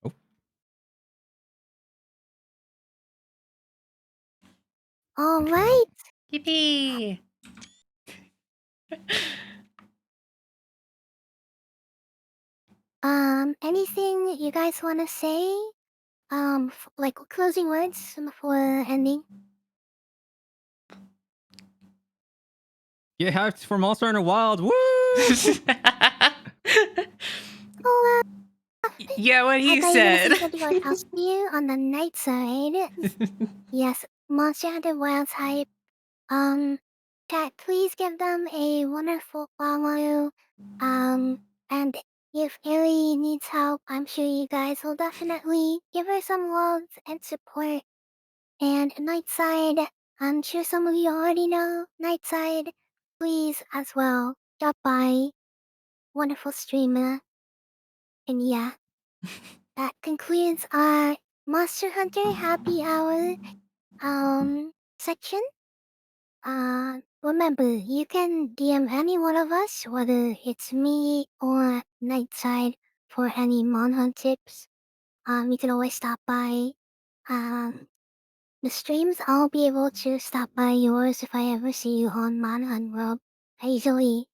Oh, All okay. right. Yippee! Anything you guys want to say? Like closing words before ending? Get hyped for Monster Hunter Wild. Woo! Oh, Yeah, what I he thought you were said. gonna say something like I'll see you on the night side. Yes, Monster Hunter Wild type. Chat, please give them a wonderful follow. And if Ellie needs help, I'm sure you guys will definitely give her some love and support. And Nightside, I'm sure some of you already know Nightside. Please as well, drop by. Wonderful streamer. And yeah, that concludes our Monster Hunter Happy Hour section. Remember, you can DM any one of us, whether it's me or Nightside, for any Monhunt tips. You can always stop by. The streams, I'll be able to stop by yours if I ever see you on Monhunt World. I usually,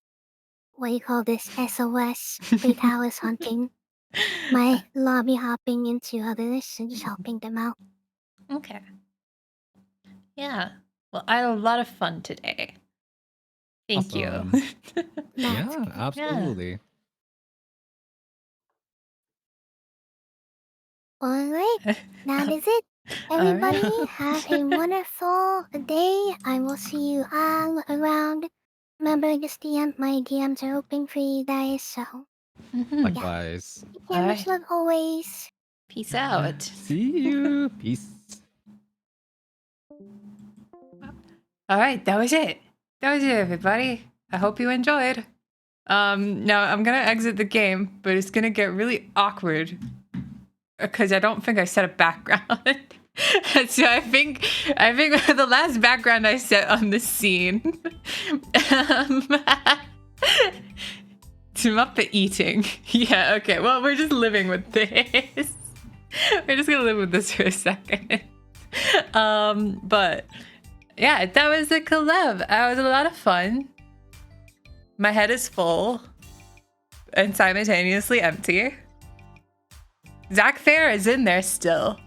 what do you call this, SOS, Free Towers hunting. My lobby hopping into others and just helping them out. Okay. Yeah. Well, I had a lot of fun today. Thank Awesome. you. That's Yeah, absolutely. alright. That is it. All right. Everybody, have a wonderful day. I will see you all around. Remember, just my DMs are open for you guys, so Mhm. Likewise. take care, much love always. Peace out. See you. Peace. All right, that was it. that was it, everybody. I hope you enjoyed. Now I'm gonna exit the game, but it's gonna get really awkward because I don't think I set a background. So I think the last background I set on this scene, it's Muppet eating. Yeah, okay. Well, we're just living with this. We're just gonna live with this for a second. But yeah, that was a collab. That was a lot of fun. My head is full and simultaneously empty. Zach Fair is in there still.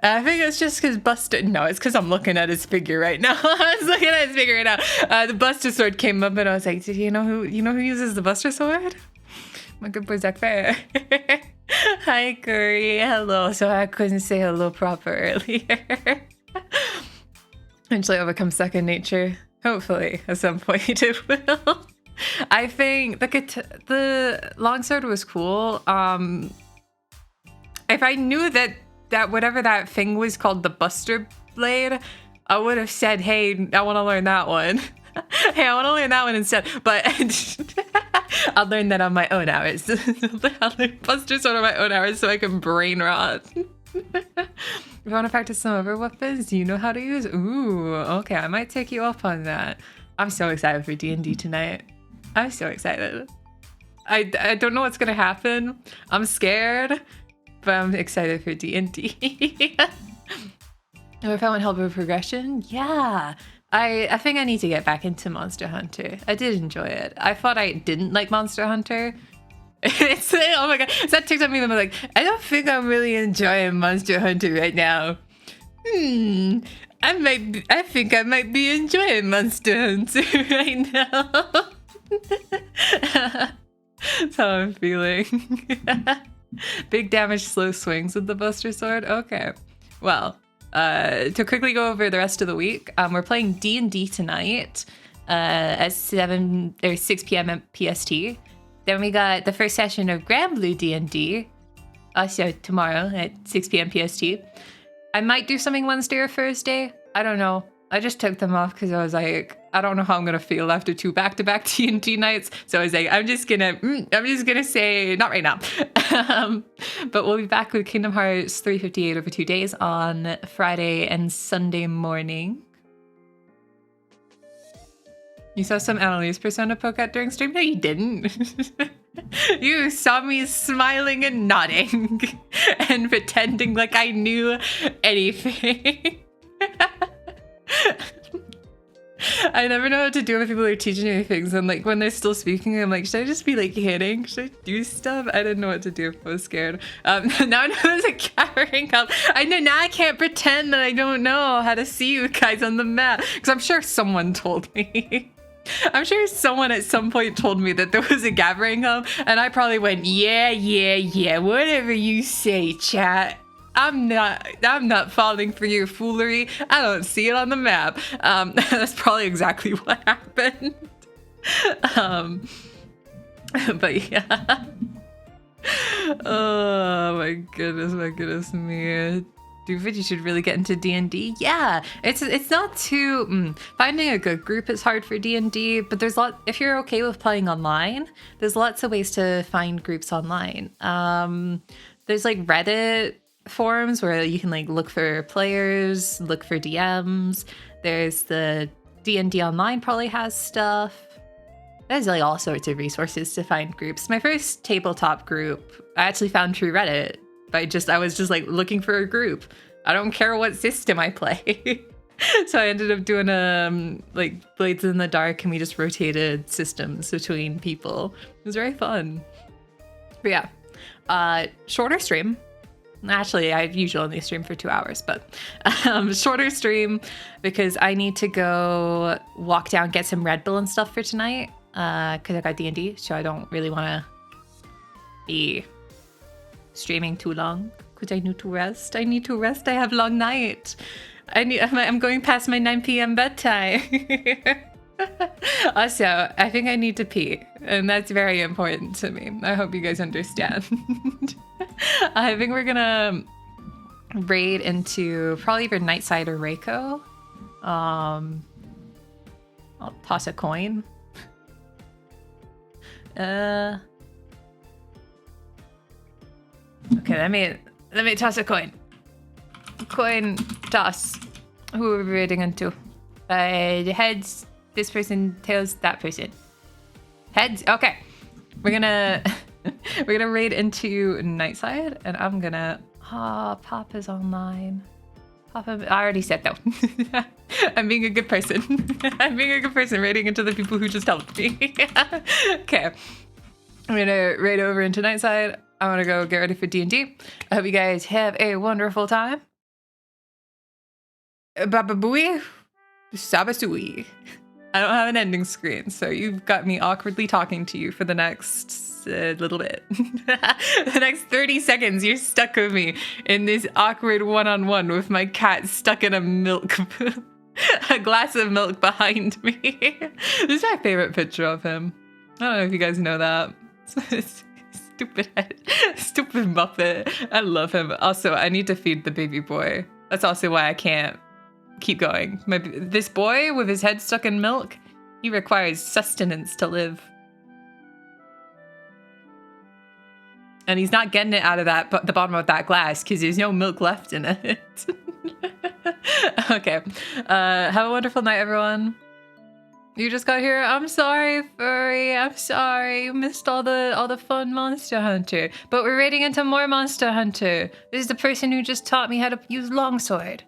I think it's just because Buster. No, it's because I'm looking at his figure right now. I was looking at his figure right now. The Buster sword came up, and I was like, "Did you know who uses the Buster sword?" My good boy Zach Fair. Hi, Curry. Hello. So I couldn't say hello proper earlier. Eventually, it'll become second nature. Hopefully, at some point it will. I think the longsword was cool. If I knew that whatever that thing was called, the Buster Blade, I would have said, hey, I want to learn that one. Hey, I want to learn that one instead. But I'll learn that on my own hours. I'll learn Buster Sword on my own hours so I can brain rot. If you want to practice some other weapons, do you know how to use? Ooh, okay, I might take you up on that. I'm so excited for D&D tonight. I'm so excited. I don't know what's going to happen. I'm scared. But I'm excited for D&D. If I want help with progression, yeah. I think I need to get back into Monster Hunter. I did enjoy it. I thought I didn't like Monster Hunter. It's, oh my god, it's that TikTok meme. I'm like, I don't think I'm really enjoying Monster Hunter right now. I think I might be enjoying Monster Hunter right now. That's how I'm feeling. Big damage, slow swings with the Buster Sword. Okay. Well, to quickly go over the rest of the week, we're playing D&D tonight at 6 p.m. PST. Then we got the first session of Grand Blue D&D, also tomorrow at 6 p.m. PST. I might do something Wednesday or Thursday. I don't know. I just took them off because I was like, I don't know how I'm gonna feel after 2 back-to-back D&D nights. So I was like, I'm just gonna say not right now. But we'll be back with Kingdom Hearts 358 over 2 days on Friday and Sunday morning. You saw some Annalise persona poke out during stream? No, you didn't. You saw me smiling and nodding and pretending like I knew anything. I never know what to do when people are teaching me things, and like when they're still speaking, I'm like, should I just be like hitting? Should I do stuff? I didn't know what to do. I was scared. Now I know there's a gathering up. I know now I can't pretend that I don't know how to see you guys on the map, because I'm sure someone told me. I'm sure someone at some point told me that there was a gathering hub, and I probably went, yeah, whatever you say, chat. I'm not falling for your foolery. I don't see it on the map. That's probably exactly what happened. But yeah. Oh my goodness me. Doofus, you should really get into D&D. Yeah, it's not too finding a good group is hard for D&D, but there's if you're okay with playing online, there's lots of ways to find groups online. There's like Reddit forums where you can like look for players, look for DMs. There's the D&D Online probably has stuff. There's like all sorts of resources to find groups. My first tabletop group I actually found through Reddit. I was just like looking for a group. I don't care what system I play. So I ended up doing like Blades in the Dark, and we just rotated systems between people. It was very fun. But yeah, shorter stream. Actually, I usually only stream for 2 hours, but shorter stream because I need to go walk down, get some Red Bull and stuff for tonight because I got D&D, so I don't really want to be streaming too long because I need to rest. I have a long night. I'm going past my 9 p.m. bedtime. Also, I think I need to pee, and that's very important to me. I hope you guys understand. I think we're gonna raid into probably either Nightside or Reiko. I'll toss a coin. Okay, let me toss a coin. Coin toss. Who are we rating into? Heads, this person, tails, that person. Heads. Okay, we're gonna raid into Nightside, and I'm gonna. Papa's online. Papa, I already said no. I'm being a good person. I'm being a good person, raiding into the people who just helped me. Okay, I'm gonna raid over into Nightside. I want to go get ready for D&D. I hope you guys have a wonderful time. Baba Booey, Sabasui. I don't have an ending screen, so you've got me awkwardly talking to you for the next little bit. The next 30 seconds, you're stuck with me in this awkward one-on-one with my cat stuck in a milk, a glass of milk behind me. This is my favorite picture of him. I don't know if you guys know that. Stupid head, stupid Muppet. I love him. Also, I need to feed the baby boy. That's also why I can't keep going. This boy with his head stuck in milk, he requires sustenance to live. And he's not getting it out of the bottom of that glass because there's no milk left in it. Okay. Have a wonderful night, everyone. You just got here. I'm sorry, Furry. I'm sorry. You missed all the fun Monster Hunter. But we're raiding into more Monster Hunter. This is the person who just taught me how to use longsword.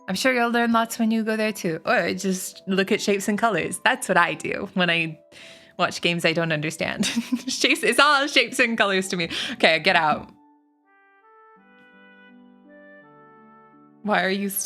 I'm sure you'll learn lots when you go there too. Or just look at shapes and colors. That's what I do when I watch games I don't understand. It's all shapes and colors to me. Okay, get out. Why are you